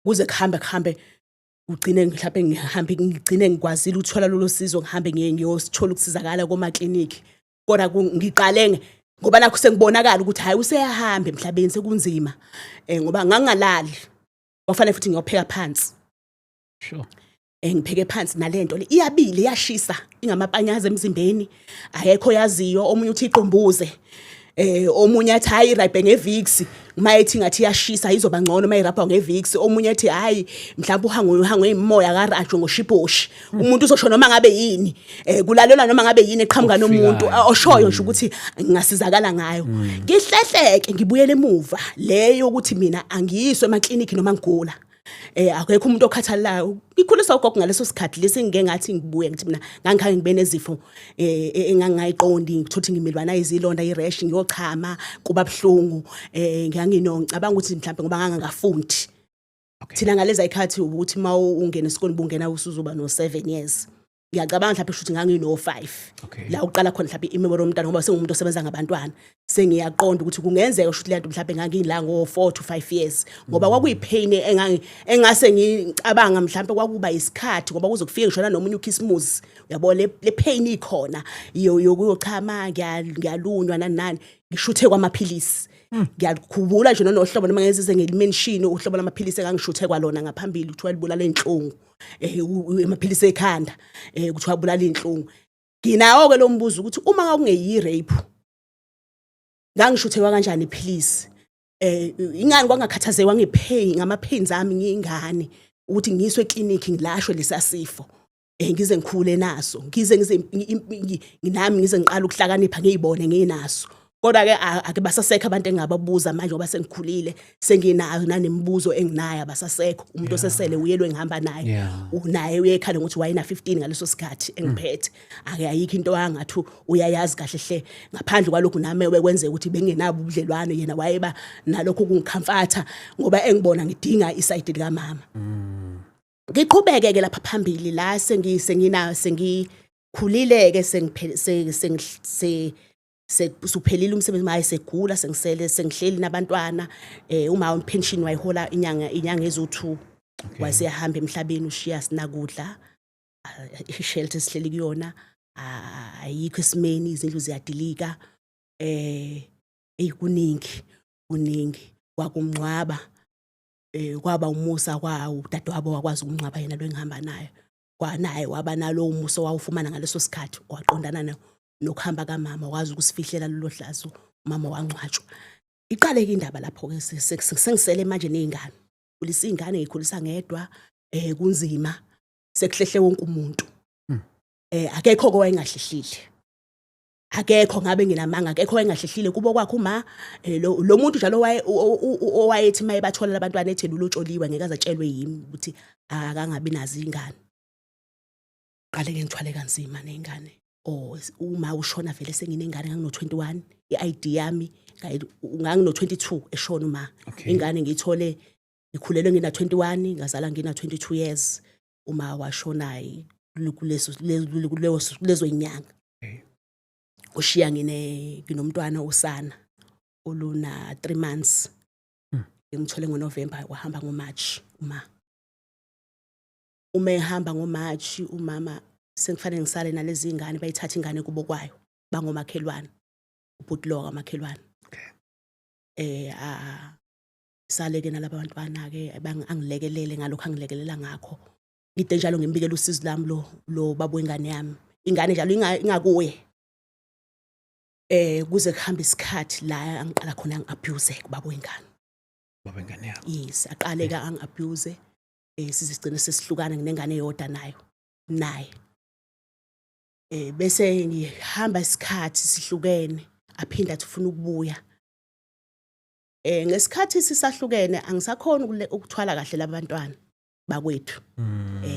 kuze kuhambe ugcine mhlawumbe ngigcine ngikwazile ukuthola lolo sizo ngihambe ngiyosithola ukusizakala koma clinic kodwa ngiqale ngoba nakho sengibonakala ukuthi hayi useyahamba emhlabeni sekunzima ngoba ngangalali wafanele futhi ngiyopheka phansi sure ngipheke phansi nalento le iyabile yashisa ingamapanyaza emzimbeni ayekho yaziyo omunye uthi iqombuze omunye athi hayi irabhe ngevix mayithi ngathi yashisa izoba ngcono mayirabha ngevix omunye athi hayi mhlawumbe uhango imoya karajwe ngoshiposhi umuntu uzosho noma ngabe yini kulalela noma ngabe yini eqhamuka nomuntu oshoyo nje ukuthi ngasizakala ngayo ngihlehleke ngibuyele emuva leyo ukuthi mina angiyiswe emakliniki noma ngigula akekho umuntu okhathalelayo ngikhulisa ugogo ngaleso sikhathi lesi ngeke ngathi ngibuye ngithi mina ngangikhange ngibe nezifo engangayiqondi ngithuthi ngimilwana izilonda irash ngiyochama kuba buhlungu ngicabanga ukuthi mhlawumbe ngoba ngangafundi thina ngaleza ikhathi ukuthi ungena esikoleni bungena usuzuba no 7 years ngiyacabanga mhlawumbe ukuthi ngangino 5 la uqala khona mhlawumbe imemori yomntana ngoba sengumuntu osebenza ngabantwana sengiyaqonda ukuthi kungenzeka ukuthi lento mhlawumbe ngangila ngo 4 to 5 years ngoba kwakuyipain engase ngicabanga mhlawumbe kwakuba isikhathi ngoba kuzokufika ngishona nomunye uKhisimusi uyabo le pain ikhona yokuyochama ngiyalunywa nani ngishuthe kwamaphilisi ngiyakhumbula nje nohlobo noma ngezize ngelimenshini uhlobo lamaphilisi engangishuthe kwalona ngaphambili kuthiwa libulala inhlungu emaphilisi ekhanda kuthiwa bulala inhlungu nginawo ke lo mbuzo ukuthi uma kungeyi rape ngangishuthelwa kanjani please ingani kwangakhathazewa ngipay ngama-pains ami ngiyingane ukuthi ngiswe eklinikhi ngilashwe lesasifo ngize ngikhule naso ngize nami ngize ngiqala ukuhlakanipha ngiyibone nginaso kodwa ke ake basasekho abantu engababuza manje ngoba sengikhulile senginayo nanemibuzo enginayo abasasekho umuntu osesele uyelwe ngihamba naye unaye uyekhale ukuthi wayena 15 ngaleso sikhathi engiphethe ake ayikho into yangathi uyayazi kahle hle ngaphandle kwalokho nami ekwenze ukuthi bengenabo ubudlelwane yena wayeba nalokho kungicomforta ngoba engibona ngidinga iside lika mama ngiqhubeke ke lapha phambili la sengikhulile ke suphelile umsebenzi maye segula sengihleli nabantwana uma pension wayihola inyanga ezo2 waseyahamba emhlabeni ushiya sinakudla ishelter sihleli kuyona ayikho esimeni izindlu ziyadilika kuningi kwakumnqwaba kwaba umusa kwawo dadewabo wakwazi ukunqaba yena lo engihamba naye kwanaye waba nalo umusa wawufumana ngaleso sikhathi waqondana nokuhamba kaMama wazi ukusifihlela lelo hlazo mama wangcwatshwa iqaleke indaba lapho ke sengisele manje nezingane kulisa izingane ngikhulisa ngedwa kunzima sekuhlehle wonke umuntu akekho kwayengahlehlile akekho ngabe nginamanga akekho wayengahlehlile kubo kwakho uma lo muntu njalo owayethi maye bathola abantwana ethela ulotsholiwe ngeke azatshelwe yimi ukuthi akangabi nazi ingane qaleke ngithwale kanzima nezingane uma ushona vele senginengane ngangino21 iID yami ngangino22 eshona uma ingane ngiyithole ikhulelwe ngina 21 ngazala ngina 22 years uma washona kulezo inyanga ushiya nginomntwana usana oluna 3 months ngimthole ngoNovember wahamba ngoMarch uma ehamba ngoMarch umama sengifanele ngisale nalezi ingane bayithatha ingane kubo kwayo bangomakhelwane ubhutloka makhelwane sale ke nalabo bantwana ke angilekelele ngalokho angilekelela ngakho ngide njalo ngembikela usizo lami lo babo ingane yami ingane njalo ingakuye kuze kuhamba isikhathi la angiqala khona ngiabuse kubabo ingane yakho yes aqaleka angiabuse sizigcina sesihlukana nginengane eyodwa naye bese ngihamba isikhathi sihlukene aphinda athi ufuna ukubuya ngesikhathi sisahlukene angisakhona ukuthwala kahle labantwana bakwethu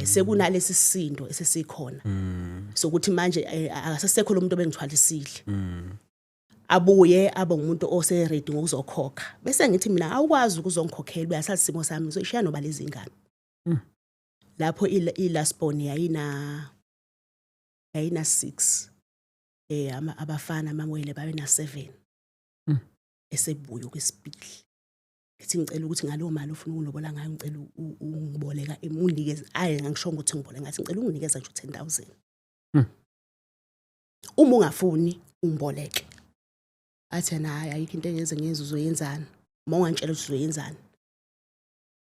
sekunalesi sisindo esesikhona sokuthi manje akasasekho lo muntu obengithwalisile abuye abe umuntu ose ready ngokuzokhokha bese ngithi mina awukwazi ukuzongikhokhela uyasazi isimo sami ngizoyishiya noba lezi ingane lapho ilast born yayina 6 abafana amamwele babe na 7 esebuya kwesibili ngithi ngicela ukuthi ngalo mali ufuna ukulobola ngayo ngicela ungiboleka unginikeze ngisho ukuthi ngiboleka ngathi ngicela unginikeza nje 10,000 uma ungafuni ungiboleke athi nayi ayikho into engeze ngenze uzoyenzana uma ungantshela ukuthi uzoyenzana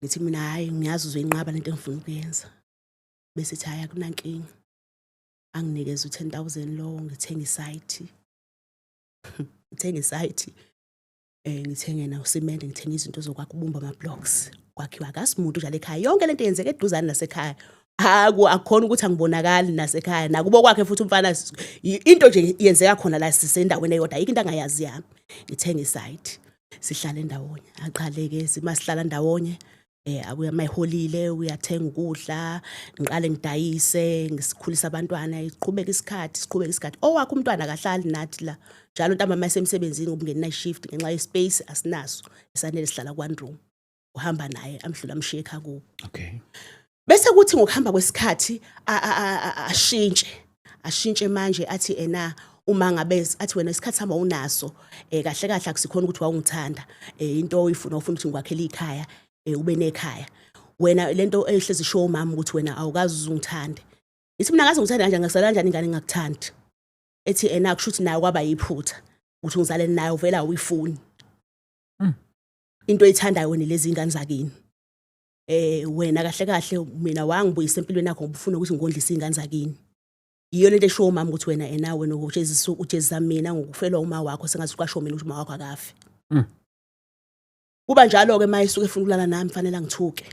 ngithi mina hayi ngiyazi uzoyinqaba lento engifuna ukuyenza bese ethi hayi akunankinga anginikeze 10,000 lo ngithenga isite ngithenge na usimende ngithenge izinto zokwakha ubumba ama blocks kwakhiwa akasimuntu njalo ekhaya yonke lento yenzeke eduzane nasekhaya akukhona ukuthi angibonakali nasekhaya nakubo kwakhe futhi umfana into nje yenzeka khona la sisendaweni eyodwa ayikho into angayazi yami ngithenga isite sihlala endawonye aqaleke simasihlala ndawonye akuya mayiholile uyathenga ukudla ngiqale ngidayise ngisikhulisa abantwana iqhubeka isikhathi owakho umntwana akahlali nathi la njalo ntamba mayisemsebenzini ubungena night shift ngenxa ye space asinaso esanele sihlala ku1 room uhamba naye amhlula amshiye ekhaya kubo bese kuthi ngokuhamba kwesikhathi ashintshe manje athi uma ngabe athi wena isikhathi sama unaso kahle kahle akusikhona ukuthi wawungithanda into oyifuna ufuna ukuthi ngikwakhela ikhaya ube nekhaya wena lento ehlezi show mama ukuthi wena awukazi uzungithande ithi mina ngaze ngithanda kanjani ngasala kanjani ingane ngakuthandi ethi akushuthi nayo kwaba yiphutha ukuthi ngizale nayo vela uyifuni into oyithandayo wena lezi ingane zakini wena kahle kahle mina wangibuyisa empilweni yakho ngobufuna ukuthi ngondlise ingane zakini iyo lento esho mama ukuthi wena enawe nokuJesu mina ngokufelwa uma wakho sengathi uqasho mina ukuthi uma wakho akafi. Kuba njalo ke mayisuke efuna ukulala nami fanele angithuke.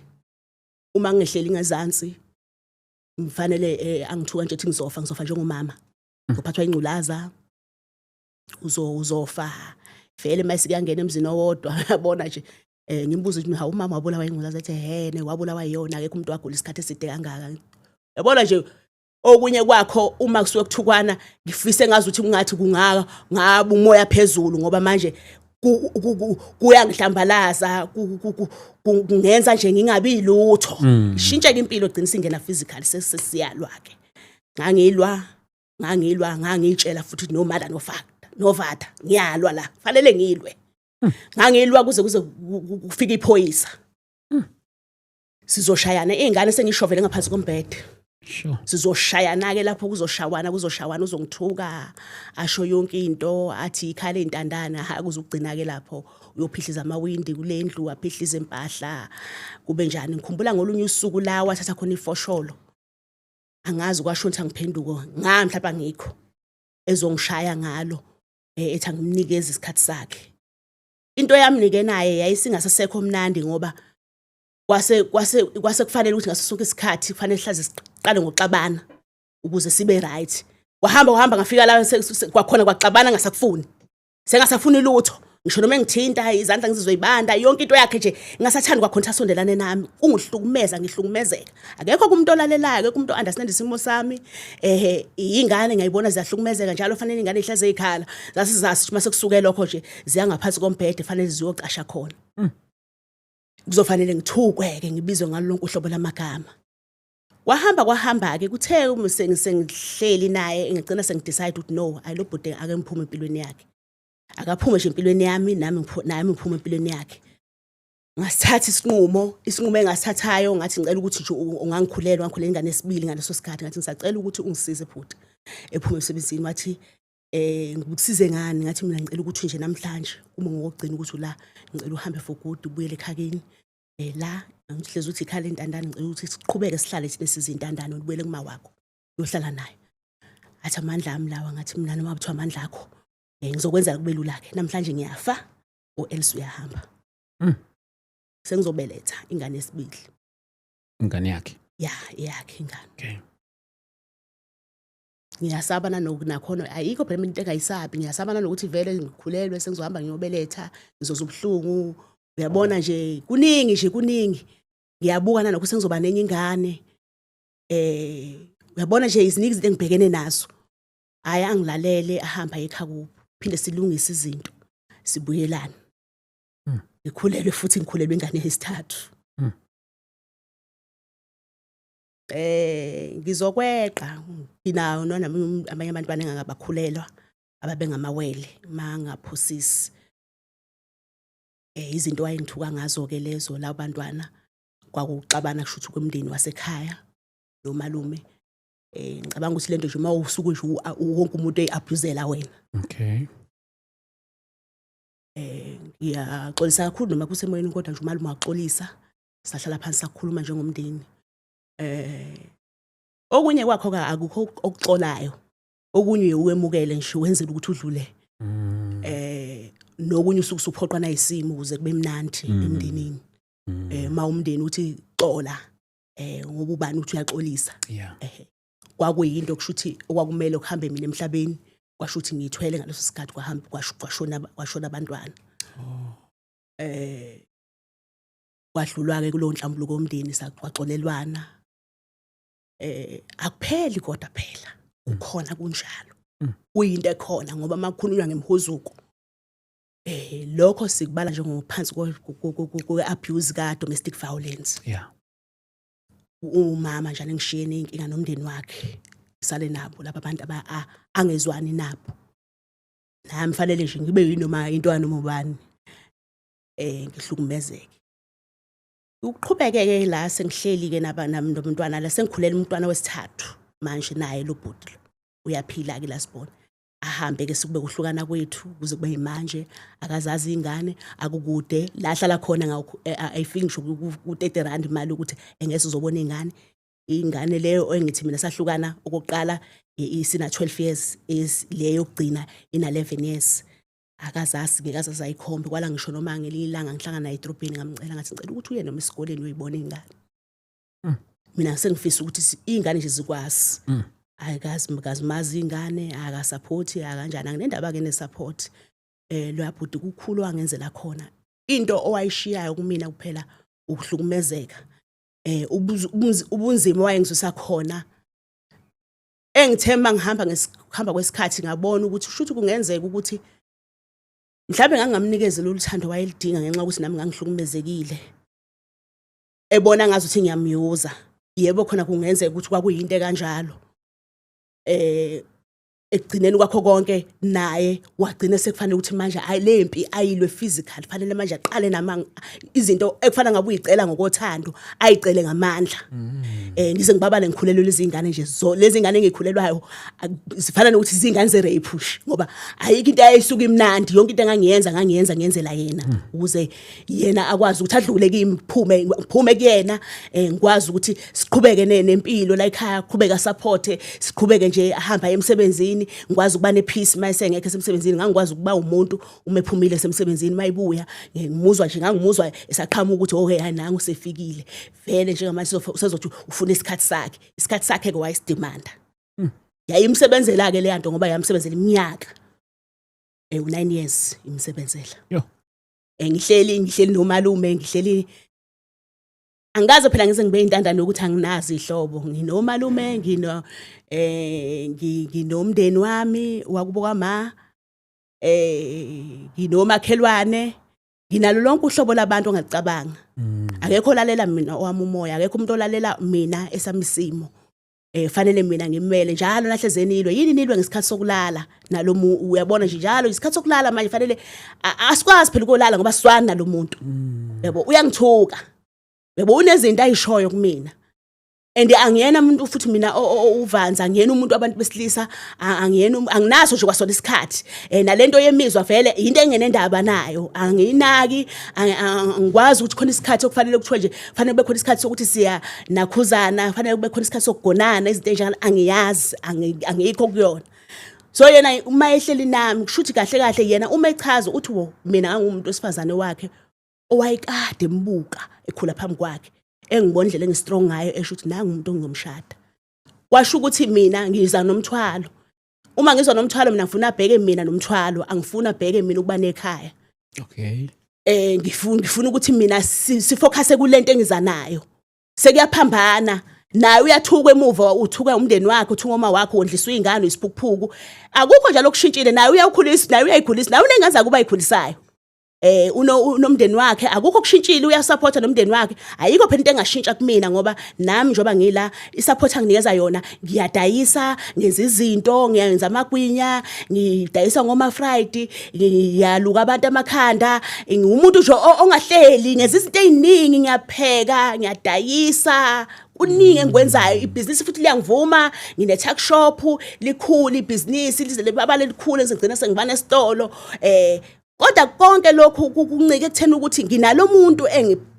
Uma ngihleli ngezansi mfanele angithuka nje ethi ngizofa njengomama. Ngophathwa ingculaza uzofa vele mase kuyangena emzini owodwa yabona nje ngimbuza ukuthi hawu umama wabulawa ingculaza ethi hene wabulawa yiyona akekho umuntu wagula isikhathi eside kangaka. Yabona nje okunye kwakho uma kusuke kuthukwana ngifise ngazi ukuthi kungathi ngaba umoya phezulu ngoba manje kuyangihlambalaza kungenza nje ngingabi lutho. Shintshe ke impilo gcina singena physical sesiyalwa ke. Ngangitshela futhi nomala novada ngiyalwa la fanele ngilwe. Ngangilwa kuze kufika iphoyisa. Sizoshayana izingane sengishovele ngaphansi kombhede. Sure. Sizoshayana ke lapho kuzoshawana uzongithuka asho yonke into athi ikhala intandana akuzugcina ke lapho uyophihliza amawindi kule ndlu aphihliza impahla kube njani. Ngikhumbula ngolunye usuku la wathatha khona ifosholo angazi kwasho ukuthi angiphenduko mhlawumbe ngikho ezongishaya ngalo ethi angimnikeze isikhathi sakhe. Into yamnike naye yayisingasesekho mnandi ngoba kwase kufanele ukuthi ngaso sonke isikhathi kufanele hlaze siqale ngokuxabana ukuze sibe right. Wahamba ngafika la kwakhona kwaxabana ngasakufuni. Sengasafuni lutho. Ngisho noma ngithinta izandla ngizizoyibanda yonke into yakhe nje ngasathanda kwakhona asondelane nami. Ungihlukumeza ngihlukumezeka. Akekho kumuntu olalelayo, akekho umuntu understand isimo sami. Ingane ngiyibona ziyahlukumezeka njalo fanele ingane ihlaze ikhala. Zasizasi mase kusuke lokho nje ziyangaphansi kombhede fanele ziyoqasha khona. Kuzofanele ngithukwe ke ngibizwe ngalo lonke uhlobo lamagama. Kwahamba ke kuthe uma sengihleli naye ngigcina sengidecide ukuthi no ayilobhude ake ngiphume empilweni yakhe. Akaphume nje empilweni yami nami ngiphume empilweni yakhe. Ngasithatha isinqumo engasithathayo ngathi ngicela ukuthi nje ungangikhulela ingane esibili ngaleso sikhathi ngathi ngisacela ukuthi ungisize futhi ephume emsebenzini wathi ngikusize ngani ngathi mina ngicela ukuthi nje namhlanje uma ngokugcina ukuthi la ngicela uhambe for good ubuyele ekhakeni la ngihlezi ukuthi ikhala intandane ngicela ukuthi siqhubeke sihlale thina sizintandane ubuyele kuma wakho uyohlala naye. Athi amandla ami lawa ngathi mina noma kuthiwa amandla akho ngizokwenza kube lula ke namhlanje ngiyafa o else uyahamba. Sengizobeletha ingane esibili. Ingane yakhe? Ya, yakhe ingane. Okay. Ngiyasabana nakhona ayikho phela into engayisabi. Ngiyasabana nokuthi vele ngikhulelwe sengizohamba ngiyobeletha ngizoza ubuhlungu. Uyabona nje kuningi. Ngiyabuka nanokuthi sengizoba nenye ingane. Uyabona nje iziningi izinto engibhekene nazo. Hayi angilalele ahamba ekhaya kubo. Phinde silungise izinto. Sibuyelana. Ngikhulelwe futhi ngikhulelwe ingane yesithathu. Ngizokweqa nginawo nami abanye abantwana engabakhulelwa ababengamawele mangaphosisi. Izinto ayengithuka ngazo ke lezo la bantwana kwakuxabana kusho ukuthi kwemndeni wasekhaya nomalume. Ngicabanga ukuthi lento nje mawusuku nje wonke umuntu eabusela wena. Okay. Ngiyaxolisa kakhulu noma kusemoyeni kodwa nje umalume waxolisa sahlala phansi sakhuluma njengomndeni. Okunye kwakho akukho okuxolayo. Okunye uwemukele nje wenzela ukuthi udlule. Nokunye usuku suphoqwa isimo ukuze kube mnandi emndenini. Mawumndeni uthi xola ngoba ubani uthi uyaxolisa. Kwakuyinto kushuthi okwakumele ukuhambe mina emhlabeni kwashuthi ngithwele ngaleso sikhathi kwahamba kwashona abantwana. Kwadlulwa ke kulo nhlambulo komndeni saxolelwana. Akupheli kodwa phela ukhona kunjalo. Uyinto ekhona ngoba makukhulunywa ngemhuzuko. Lokho sikubala njengophansi kwe abuse ka domestic violence. Yeah. Umama njalo ngishiyene inkinga nomndeni wakhe sale nabo laba abantu angezwani nabo. Nami fanele nje ngibe yinoma intwana noma ubani ngihlukumezeke. Uqhubeke ke la sengihleli ke nabantwana la sengikhulela umntwana wesithathu manje naye lo bhuti uyaphila ke la sibona. Ahambe ke sikube kuhlukana kwethu kuze kube manje akazazi ingane akukude la hlala khona ayifiki ngisho ku 30 rand imali ukuthi engese uzobona ingane ingane leyo engithi mina sahlukana okokuqala isina 12 years is leyo yokugcina ina 11 years akazazi ngeke azayikhombe kwala ngisho noma ngelilanga ngihlangana naye edrobheni ngamcela ngathi ngicela ukuthi uye noma esikoleni uyibone ingane mina sengifisa ukuthi ingane nje zikwazi ayikazi ingane akasupport akanjani anginendaba ke nesupport lo yabhuti kukhulu wangenzela khona into owayishiyayo kumina kuphela ukuhlukumezeka ubunzima wayengisusa khona engithemba ngihamba kwesikhathi ngabona ukuthi ushuthi kungenzeka ukuthi mhlawumbe ngangamnikeze lo luthando wayelidinga ngenxa ukuthi nami ngangihlukumezekile ebona ngazi ukuthi ngiyamyuza yebo khona kungenzeka ukuthi kwakuyinto kanjalo ekugcineni kwakho konke naye wagcina sekufanele ukuthi manje ayilempi ayilwe physical fanele manje aqale nama izinto ekufanele ngabe uyicela ngokothando ayicele ngamandla ngize ngibabale ngikhulelwe lezi ingane nje lezi ingane engikhulelwayo zifanele ukuthi izingane ze-rape ngoba ayikho into ayisuka imnandi yonke into engangiyenza ngiyenzela yena ukuze yena akwazi ukuthi adlule ngiphume kuyena ngikwazi ukuthi siqhubeke nempilo la ekhaya qhubeka support siqhubeke nje ahamba emsebenzini ngikwazi ukuba nepeace mayise ngeke esemsebenzini ngangikwazi ukuba umuntu umephumile esemsebenzini mayibuya ngimuzwa nje ngangimuzwa esaqhamuka ukuthi okay hayi nangu sefikile vele njengamanje usezothi ufuna isikhathi sakhe ke wayisidemanda yayimsebenzela ke le nto ngoba yamsebenzela iminyaka u9 years imsebenzela yo ngihleli nomalume ngihleli angaze phela ngize ngibe intandane ukuthi anginazi ihlobo nginomalume nginomndeni wami wakubo kwama nginomakhelwane nginalo lonke uhlobo labantu ongacabanga akekho lalela mina owami umoya akekho umuntu olalela mina esamisimo fanele mina ngimele njalo nahlezeni ilwe yini nilwe ngesikhathi sokulala nalo uyabona nje njalo isikhathi sokulala manje fanele asikwazi phela ukulala ngoba siswana nalo muntu yabo uyangithuka yebo unezinto ayishoyo kumina and angiyena umuntu futhi mina uvanza angiyena umuntu abantu besilisa anginaso nje kwasona isikhathi nalento yemizwa vele into engenendaba nayo angiyinaki ngikwazi ukuthi khona isikhathi okufanele kuthiwe nje fanele kube khona isikhathi sokuthi siya nakhuzana fanele kube khona isikhathi sokugonana izinto enjalo angiyazi angikho kuyona so yena uma ehleli nami kushuthi kahle yena uma echaza uthi wo mina ngangumuntu wesifazane wakhe owayekade embuka ekhula phambi kwakhe engibona indlela engistrong ngayo esho ukuthi nangu umuntu engizomshada kwasho ukuthi mina ngiza nomthwalo uma ngizwa nomthwalo mina ngifuna abheke mina nomthwalo angifuna abheke mina ukuba nekhaya okay ngifuna ukuthi mina sifocus kulento engiza nayo sekuyaphambana naye uyathuka emuva uthuka umndeni wakhe uthuka uma wakhe wondliswa izingane isiphukuphuku akukho njalo okushintshile naye uyakhulisa naye uyayikhulisa naye unengaza kuba ayikhulisayo unomndeni wakhe akukho kushintshile uyasupporta nomndeni wakhe ayikho phela into engashintsha kumina ngoba nami njoba ngila isupport anginikeza yona ngiyadayisa ngenza izinto ngiyenza amagwinya ngidayisa ngoma Friday ngiyaluka abantu amakhanda ngumuntu nje ongahleli ngenza izinto eziningi ngiyapheka ngiyadayisa kuningi engikwenzayo ibhizinisi futhi liyangivuma ngine tuck shop likhulu ibhizinisi lize babale likhulu engigcina sengivana esitolo kodwa konke lokhu kuncike ekutheni ukuthi nginalo muntu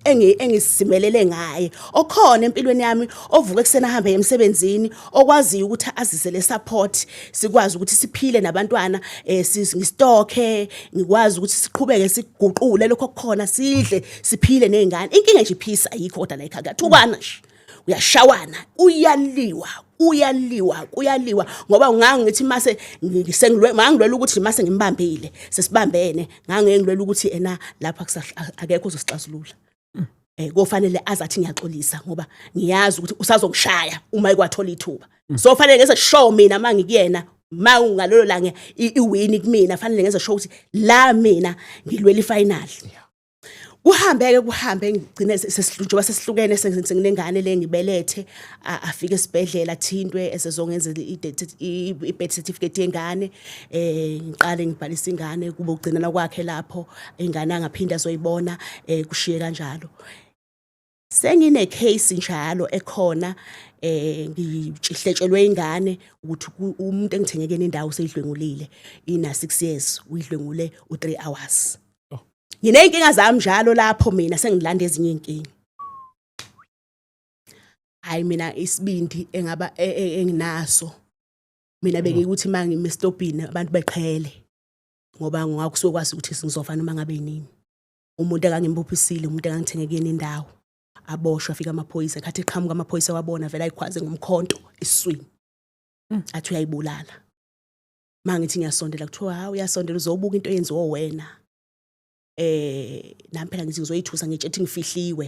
engisimelele ngaye okhona empilweni yami ovuka eksena hamba emsebenzini okwaziyo ukuthi azisele support sikwazi ukuthi siphile nabantwana ngistokhe ngikwazi ukuthi siqhubeke siguqule lokho kukhona sidle siphile nezingane inkinga nje peace ayikho kodwa la ekhaya thukwana nje uyashawana uyaliwa ngoba ngangithi mase ngangilwela ukuthi mase ngimbambile sesibambene ngangengilwela ukuthi ena lapha akekho uzosixazulula kofanele azathi ngiyaxolisa ngoba ngiyazi ukuthi usazongishaya uma ekwathola ithuba so fanele ngeze show mina mangikuyena ngalolo langa iwini kumina fanele ngeze show ukuthi la mina ngilwela ifinal kuhambe ngigcine njoba sesihlukene senginengane le ngibelethe afike esibhedlela thintwe esezongenza i-birth certificate yengane ngiqale ngibhalisa ingane kube ugcinana kwakhe lapho ingane angaphinda azoyibona kushiye kanjalo sengine case njalo ekhona ngihletshwelwe ingane ukuthi umuntu engithengekene indawo seyidlwengulile ina 6 years uyidlwengule u3 hours ngineyinkinga zami njalo lapho mina sengilanda ezinye inkinga hayi mina isibindi engaba enginaso mina beke ukuthi manje ngimestopini abantu beqhele ngoba ngakusokwazi ukuthi sizofana uma ngabe yini umuntu akangimphuphisile umuntu akangithengekeni indawo aboshwa afika amaphoyisa khathi iqhamuka amaphoyisa wabona vela ayikhwaze ngomkhonto iswini athi uyayibulala mangithi ngiyasondela kuthiwa ha uyasondela uzobuka into yenziwe wena nami phela ngithi ngizoyithusa ngitshethi ngifihliwe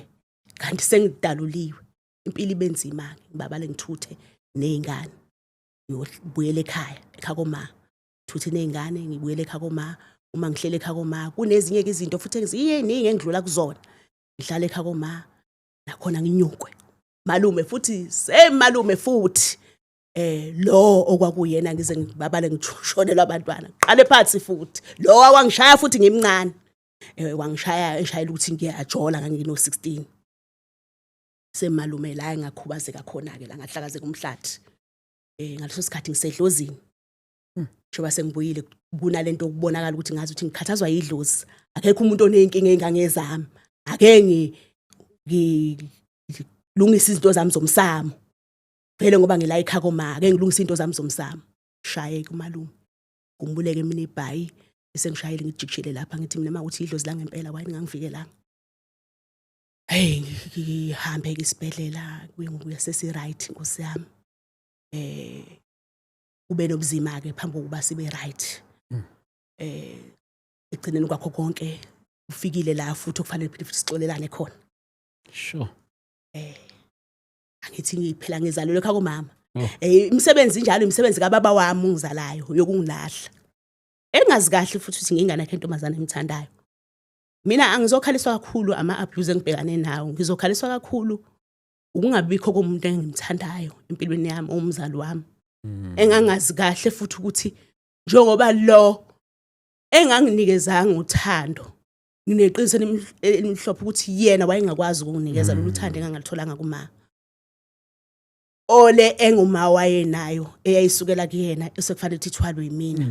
kanti sengidaluliwe impilo ibenzima ngibabale ngithuthe nezingane ngiyobuyela ekhaya koma thuthe nezingane ngibuyele ekhaya koma uma ngihlele ekhaya koma kunezinye izinto futhi eziningi engidlula kuzona ngihlala ekhaya koma nakhona nginyukwe malume futhi semalume futhi lo okwakuyena ngize ngibabale ngishonelwa abantwana qale phansi futhi lo wangishaya futhi ngimncane wangishaya eshayela ukuthi ngiyajola ngangino 16 semalume la engakhubazeka khona ke la ngahlakazeka umhlathi ngaleso sikhathi ngisedlozini njoba sengibuyile kunalento ukubonakala ukuthi ngazi ukuthi ngikhathazwa yidlozi akekho umuntu onenkinga engangezami ake ngilungisa izinto zami zomsamo vele ngoba ngila ekhaya koma ake ngilungisa izinto zami zomsamo shaye kumalume kumbuleke mina ibhayi bese ngishayile ngijikishele lapha ngithi mina makuthi idlozi la ngempela wayini ngangivikelanga hey ngihambe ke isibhedlela kuyengubuya sesi right Nkosi yami ube nobuzima ke phambi kokuba sibe right egcineni kwakho konke ufikile la futhi okufanele futhi sixolelane khona sure angithi ngiphela ngizalelwe ekhaya komama imisebenzi njalo imisebenzi kababa wami ungizalayo yokungilahla engazi kahle futhi ukuthi ngingana ke intombazana engithandayo mina angizokhaliswa kakhulu ama abuse engibhekane nawo ngizokhaliswa kakhulu ukungabikho komuntu engimthandayo empilweni yami umzali wami engangazi kahle futhi ukuthi njengoba lo enganginikezanga uthando ngineqiniso elimhlophe ukuthi yena wayengakwazi ukunginikeza lolu thando engangalitholanga kuma ole enguma wayenayo eyayisukela kuyena esekufanele ukuthi ithwalwe yimina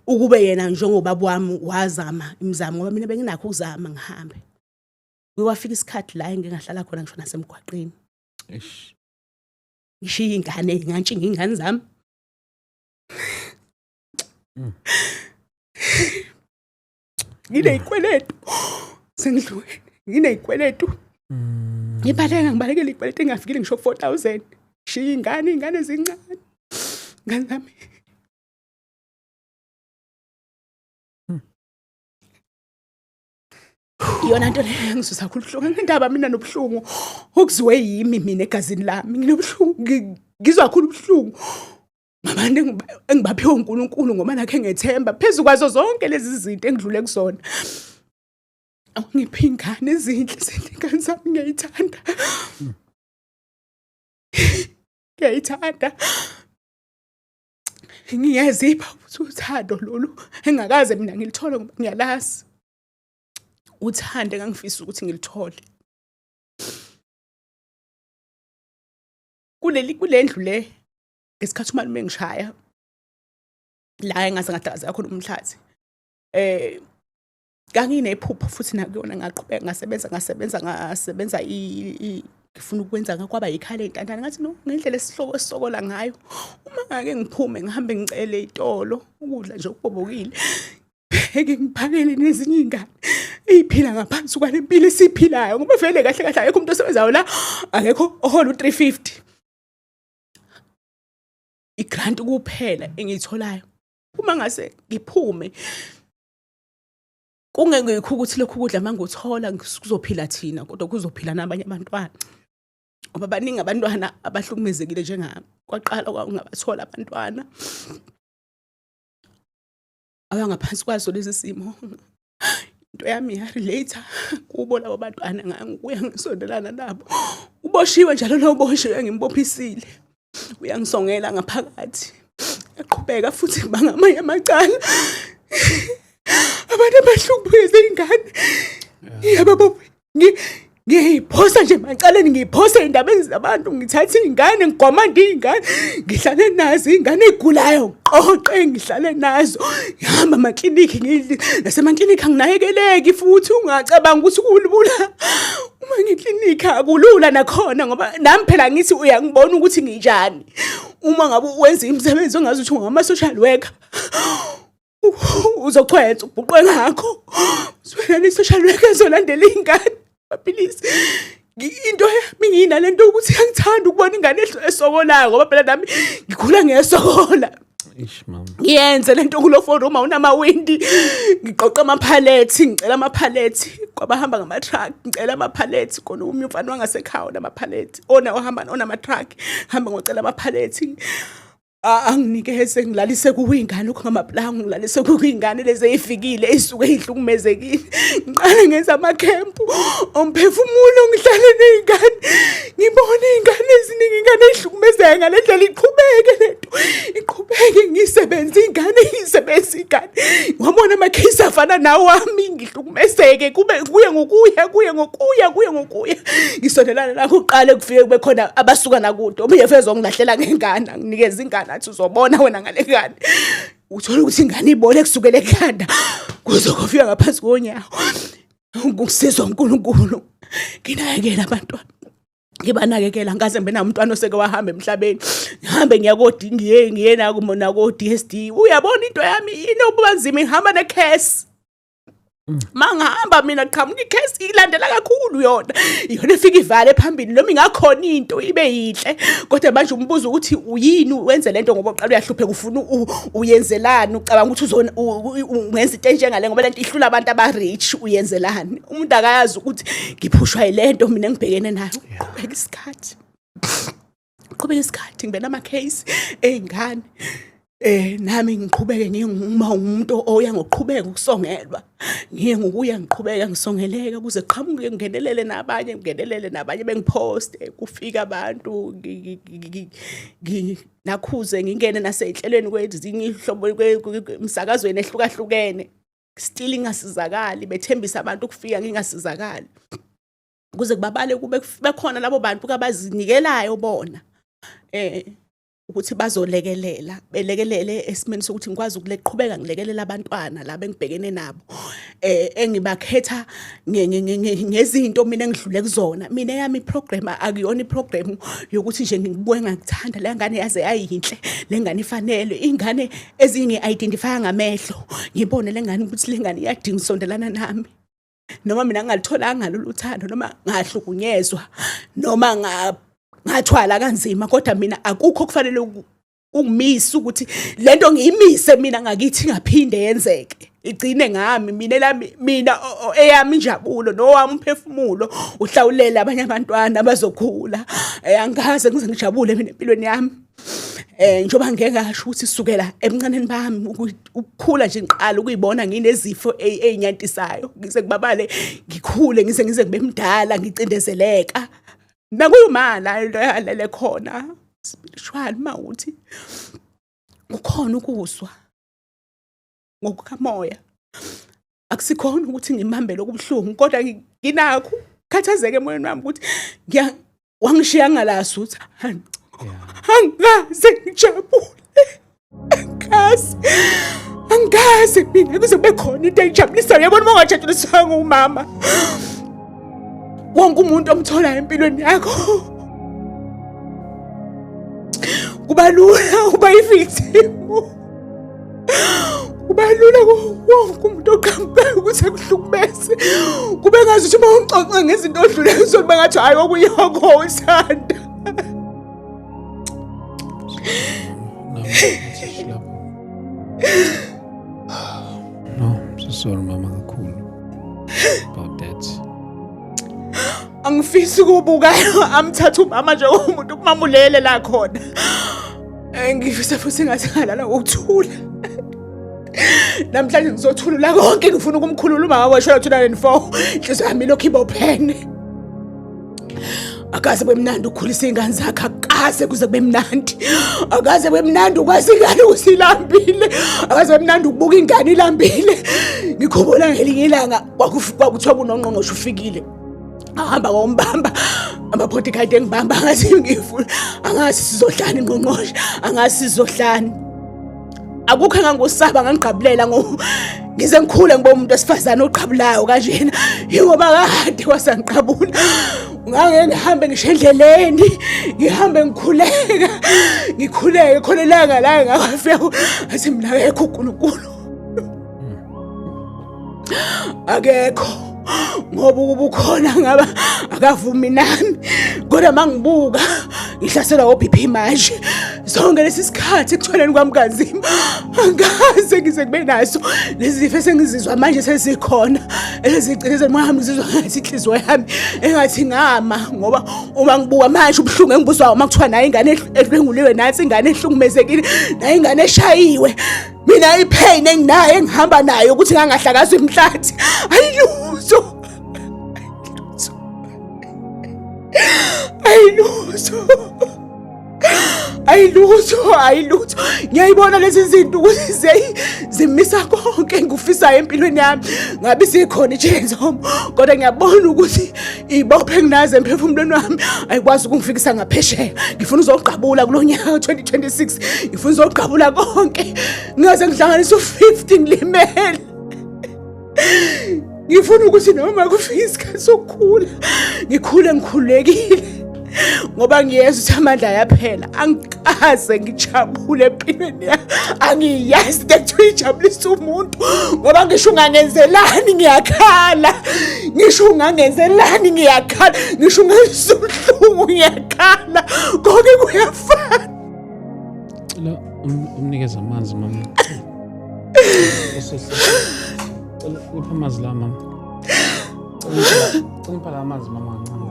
ukube yena njengoba wami wazama imizamo ngoba mina benginakho ukuzama ngihambe kwafika isikhathi la engingahlala khona ngisho nasemgwaqeni ngishiya ingane ngantshinga ingane zami ngineyikweletu sengidlule ngineyikweletu ngibalekele ikweletu engafikile ngisho 4000 ngishiya ingane ezincane ngane zami yona nto le ngizuzwa kakhulu ngendaba mina nobuhlungu okuziwe yimi mina egazini lami nginobuhlungu ngizwa kakhulu ubuhlungu ngabantu engibaphiwe uNkulunkulu ngoba nakhe ngethemba phezulu kwazo zonke lezi zinto engidlule kuzona ngiphi ingane ezinhle ingane zami ngiyayithanda ngiyazipha ukuthi uthando lolu engakaze mina ngilithole ngoba ngiyalazi uthande ngangifisa ukuthi ngilithole kulendlu le ngesikhathi umalume ngishaya la engase ngadagaza kakhulu umhlathi kanginephupho futhi nakuyona ngaqhubeka ngasebenza ngifuna ukwenza ngakwaba yikhale intandane ngathi no ngendlela esihloko esisokola ngayo uma ngake ngiphume ngihambe ngicele itolo ukudla nje okubobokile ngeke ngiphakele nezinye ingane iphila ngaphansi kwalempilo esiphilayo ngoba vele kahle kahle akekho umuntu osebenzayo la akekho ohola u350 igrant kuphela engiyitholayo uma ngase ngiphume kungengekho ukuthi lokhu kudla mangothola kuzophila thina kodwa kuzophila nabanye abantwana ngoba baningi abantwana abahlukumezekile njengami kwaqala kwaungabathola abantwana abangaphansi kwazo lezi simo into yami ya relate kubo labo bantwana ngikuya ngisondelana nabo uboshiwe njalo lo boshiwe ngimbophisile uyangisongela ngaphakathi yaqhubeka futhi bangamanye amacala abantu abahlukumeze ingane yababo ngiyiphosa nje macaleni, ngiyiphosa ey'ndabeni zabantu, ngithatha iy'ngane ngigwamanda iy'ngane, ngihlale nazo iy'ngane ey'gulayo qoqe ngihlale nazo, ngihamba amaklinikhi nasemaklinikhi anginakekeleki futhi ungacabanga ukuthi kulula. Uma ngiklinikhi akulula nakhona ngoba nami phela ngithi uyangibona ukuthi nginjani. Uma ngabe wenza imisebenzi ongazi ukuthi ungama-social worker, uzochwenza ubhuqwe ngakho. Wena i-social worker ezolandela iy'ngane maphilisi. Into yami nginalento ukuthi ngiyangithanda ukubona ingane esokolayo ngoba phela nami ngikhula ngiyasokola. Ngiyenze lento kulo forum awunamawindi, ngiqoqa amaphalethi, ngicela amaphalethi kwabahamba ngama-truck, ngicela amaphalethi khona umfana wangasekhaya namaphalethi ohamba onama-truck, hamba ngocela amaphalethi. Anginikeze ngilalise kuwingane lokho ngamaplanga, ngilalise kuwingane lezi ezifikile ezisuke ezihlukumezekile. Ngiqale ngenza amakhempu omphefumulo, ngihlale nezingane, ngibone izingane eziningi, ingane ezihlukumezeka ngalendlela. Iqhubeke lento, iqhubeke, ngisebenza ingane, ngisebenza ingane. Ngibona ama-case afana nawami, ngihlukumezeke kuye ngokuya. Ngisondelana la kuqale kufike kube khona abasuka nakude, omunye ufeze ngilahlela ngengane, nginikeza ingane athi uzobona wena ngale ngane. Uthola ukuthi ingane ibole kusukela ekhanda kuze kufika ngaphansi konyawo. Ngokusizwa uNkulunkulu nginakekela abantwana, ngibanakekela, ngaze ngibe namntwana oseke wahamba emhlabeni. Ngihambe ngiye nako DSD. Uyabona into yami inobubanzima, ngihamba necase. Mangihamba mina qhamuka icase ilandela kakhulu yona efika ivale phambili noma ingakhona into ibe yihle, kodwa manje umbuzo ukuthi uyini wenze lento ngoba uqala uyahlupheka, ufuna uyenzelani, ucabanga ukuthi ungenza into enjengale ngoba lento ihlula abantu aba-rich, uyenzelani? Umuntu akayazi ukuthi ngiphushwa yilento mina engibhekene nayo. Qhubeka isikhathi ngibe nama-case ey'ngane. Nami ngiqhubeke ngiyenguma umuntu oya ngokuqhubeka ukusongelwa, ngiyengukuya ngiqhubeka ngisongeleka kuze qhamuke ngingenelele nabanye bengiphoste, kufika abantu nakhuze ngingene nasey'nhlelweni kwezinye ihlobo emsakazweni ehlukahlukene, still ingasizakali, bethembisa abantu ukufika ngingasizakali. Kuze kubabale kube bekhona labo bantu abazinikelayo bona ukuthi bazolekelela, belekelele esimeni sokuthi ngikwazi ukuqhubeka ngilekelela abantwana laba engibhekene nabo. Engibakhetha ngezinto mina engidlule kuzona. Mina yami iprogram akuyona iprogram yokuthi nje ngibuye ngikuthanda le ngane yaze yayinhle, le ngane ifanele. Ingane ezingi-identify ngamehlo, ngibone le ngane ukuthi le ngane iyadinga usondelana nami. Noma mina ngalitholanga lolu uthando, noma ngahlukunyezwa, noma ngathwala kanzima, kodwa mina akukho kufanele ungimisa ukuthi lento ngiyimise mina ngakithi ngaphinde yenzeke. Igcine ngami mina eyami injabulo nowami umphefumulo uhlawulela abanye abantwana abazokhula. Angaze ngize ngijabule mina empilweni yami. Njoba ngeke ngasho ukuthi sukela emncaneni bami ukukhula nje ngiqala ukuyibona nginezifo ey'nyantisayo, ngize kubabale ngikhule, ngize ngibe mdala ngicindezeleka. Nakuyimala into yalele khona spiritual mawuthi ukhona ukuzwa ngokukamoya, akusikhona ukuthi ngimambele okubuhlungu, kodwa nginakho khathazeke emoyeni wami ukuthi wangishiya ngalasuthi angaze ngijabule, angaze mina kuze kube khona into ejabulisayo. Yabona uma ungajabuliswanga umama, wonke umuntu omtholayo empilweni yakho kuba lula uba i-victim, kuba lula wonke umuntu oqhamukayo ukuthi akuhlukumeze, kube ngazi ukuthi uma uxoxe ngezinto odlule kuzona bangathi hayi okunye wakho usanda. No, I'm so sorry mama kakhulu about that. Angifisi ukubukayo amthatha umama njengomuntu kumamulele la khona. Ngifisa futhi ngathi ngalala ngokuthula. Namhlanje ngizothulula konke, ngifuna ukumkhulula umama washona 2004. Inhliziyo yami lokhu ibophene. Akaze bemnandi ukukhulisa ingane zakhe, akaze kuze kube mnandi. Akaze bemnandi ukwazi ingane usilambile. Akaze bemnandi ukubuka ingane ilambile. Ngikhumbula ngelinye ilanga kwakuthiwa kunongqongqosho ufikile. ahamba ngombamba ama-bodyguard engibamba angathi ngifuna angathi sizohlala ingqongqoshe angathi sizohlala akukho engangikusaba ngangiqabulela ngize ngikhule ngibe umuntu wesifazane oqabulayo kanjena yingoba kade wasangiqabula ngake ngihambe ngisho endleleni ngihambe ngikhuleke khona ilanga la ngafika athi mina akekho uNkulunkulu akekho ngoba ubukhona ngaba akavumi nami kodwa mangibuka ngihlaselwa o-BP manje zonke lesi sikhathi ekuthweleni kwami kanzima angaze ngize kube naso lezi zifo esengizizwa manje sezikhona ezigcina moya ngizizwa ngathi inhliziyo yami engathi ngama ngoba uma ngibuka manje ubuhlungu engibuzwayo makuthiwa nayo ingane edlenguliwe nathi ingane ehlukumezekile nayo ingane eshayiwe mina ipain enginayo engihamba nayo ukuthi ngangahlakazwa emhlathi ayilutho ngiyayibona lezi zinto ukuthi zimisa konke engikufisayo empilweni yami ngabe sikhona ijenzo kodwa ngiyabona ukuthi ibophe enginazo emphefumulweni wami ayikwazi ukungifikisa ngaphesheya ngifuna uzoqabula kulonyaka 2026 ngifuna uzoqabula konke ngaze ngihlanganise u50 ngilimele ngifuna ukuthi noma kufika isikhathi sokukhula ngikhule ngikhulekile ngoba ngiyezwa ukuthi amandla ayaphela angikaze ngijabule empilweni yami angiyazi ukuthi ijabulisa umuntu ngoba ngisho ungangenzelani ngiyakhala ngisho ungangenzelani ngiyakhala ngisho ungezuhlungu ngiyakhala konke kuyafana la umnikeza amanzi mama upha amanzi la mama upha la amanzi mama kancane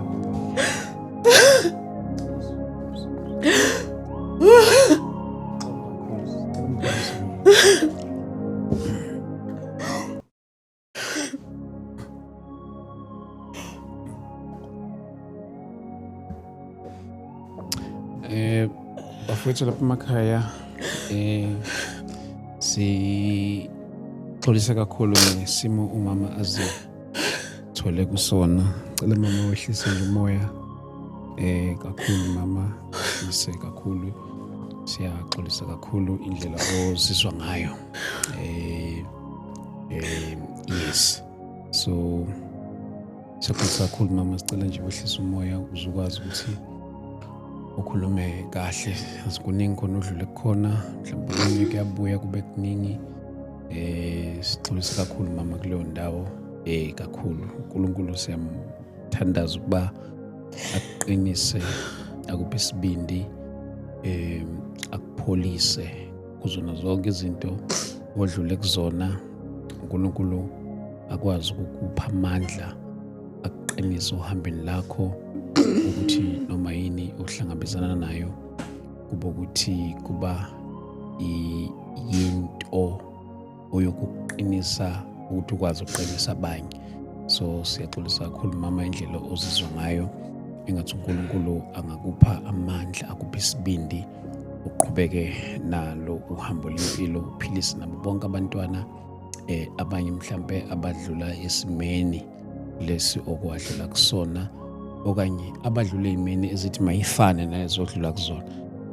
bafowethu lapha emakhaya sixolisa kakhulu ngesimo umama azithole kusona. Cela mama wehlise nje umoya kakhulu mama, ise kakhulu, siyaxolisa kakhulu indlela ozizwa ngayo. Yes, so siyaxolisa kakhulu mama, sicela nje wehlise umoya uzukwazi ukuthi ukhulume kahle. Asikuningi khona udlule kukhona, mhlawumbe kunye kuyabuya kube kuningi. Sixolisa kakhulu mama kuleyo ndawo kakhulu. uNkulunkulu siyamthandaza ukuba aqinise, akuphe isibindi, akupholise kuzona zonke izinto odlule kuzona. uNkulunkulu akwazi ukukupha amandla, aqinise uhambeni lakho ukuthi noma yini uhlangabezana nayo kuba ukuthi kuba into oyokuqinisa ukuthi ukwazi ukuqinisa abanye. So siyaxolisa kakhulu mama indlela ozizwa ngayo, engathi uNkulunkulu angakupha amandla, akuphe isibindi, uqhubeke nalo uhambo lempilo, uphilise nabo bonke abantwana abanye mhlambe abadlula esimeni lesi okwadlula kusona, okanye abadlula ezimeni ezithi mayifane nezodlula kuzona,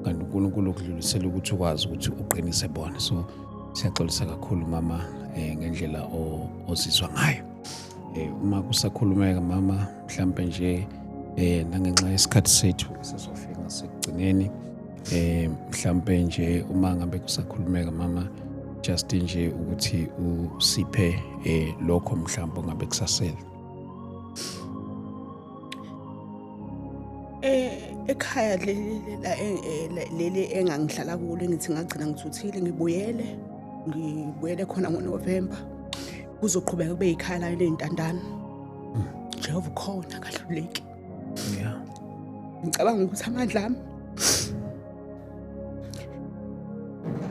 kanti uNkulunkulu ukudlulisela ukuthi ukwazi ukuthi uqinise bona. So siyaxolisa kakhulu mama ngendlela ozizwa ngayo. Uma kusakhulumeka mama, mhlambe nje nangenxa yesikhathi sethu sesofika ngasekugcineni, mhlambe nje uma ngabe kusakhulumeka mama, just nje ukuthi usiphe lokho mhlambe ngabe kusasele. Ekhaya leli engangihlala kulo ngithi ngagcina ngithuthile, ngibuyele khona ngoNovember, kuzoqhubeka kube ikhaya la lentandane. Jehova khona kahluleki. Yeah. Ngicabanga ukuthi amandla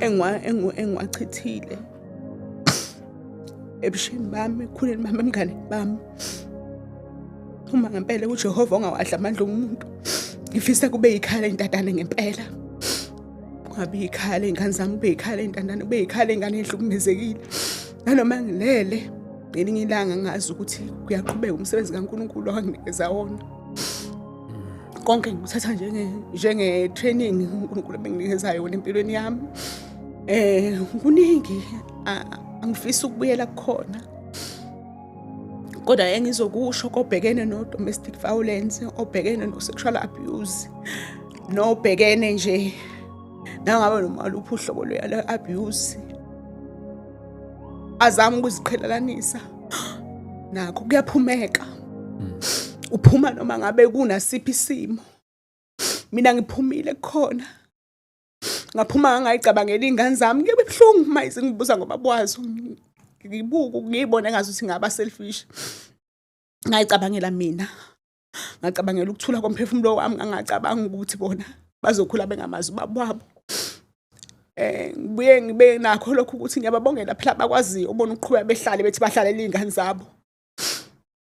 ami engiwachithile ebushini bami, ekukhuleni bami, emngane bami, uma ngempela uJehova ongawadla amandla omuntu, ngifisa kube ikhaya lentandane ngempela. Kungabi ikhaya ley'ngane zami, kube ikhaya lentandane, kube ikhaya ley'ngane ey'hlukumezekile. Nanoma ngilele ngelinye ilanga ngazi ukuthi kuyaqhubeka umsebenzi kaNkulunkulu wanginikeza wona. Konke ngikuthatha njenge training uNkulunkulu benginikeza yona empilweni yami. Kuningi angifisa ukubuyela kukhona. Kodwa engizokusho kobhekene no domestic violence, obhekene no sexual abuse, nobhekene nje nangabe noma luphi uhlobo lwe abuse. Azama ukuziqhelelanisa nakho kuyaphumeka. Uphuma noma ngabe kunasiphi isimo. Mina ngiphumile khona. Ngaphuma ngayicabangela ingane zami kube buhlungu mayize ngibuza ngoba bwazi ngibuka ngiyibone ngazuthi ngaba selfish. Ngayicabangela mina. Ngacabangela ukuthula komphefumulo wami, ngacabanga ukuthi bona bazokhula bengamazi ubaba wabo. Ngibuye ngibe nakho lokho ukuthi ngiyababongela phela bakwaziyo ubona uqhubeka behlale bethi bahlalela izingane zabo.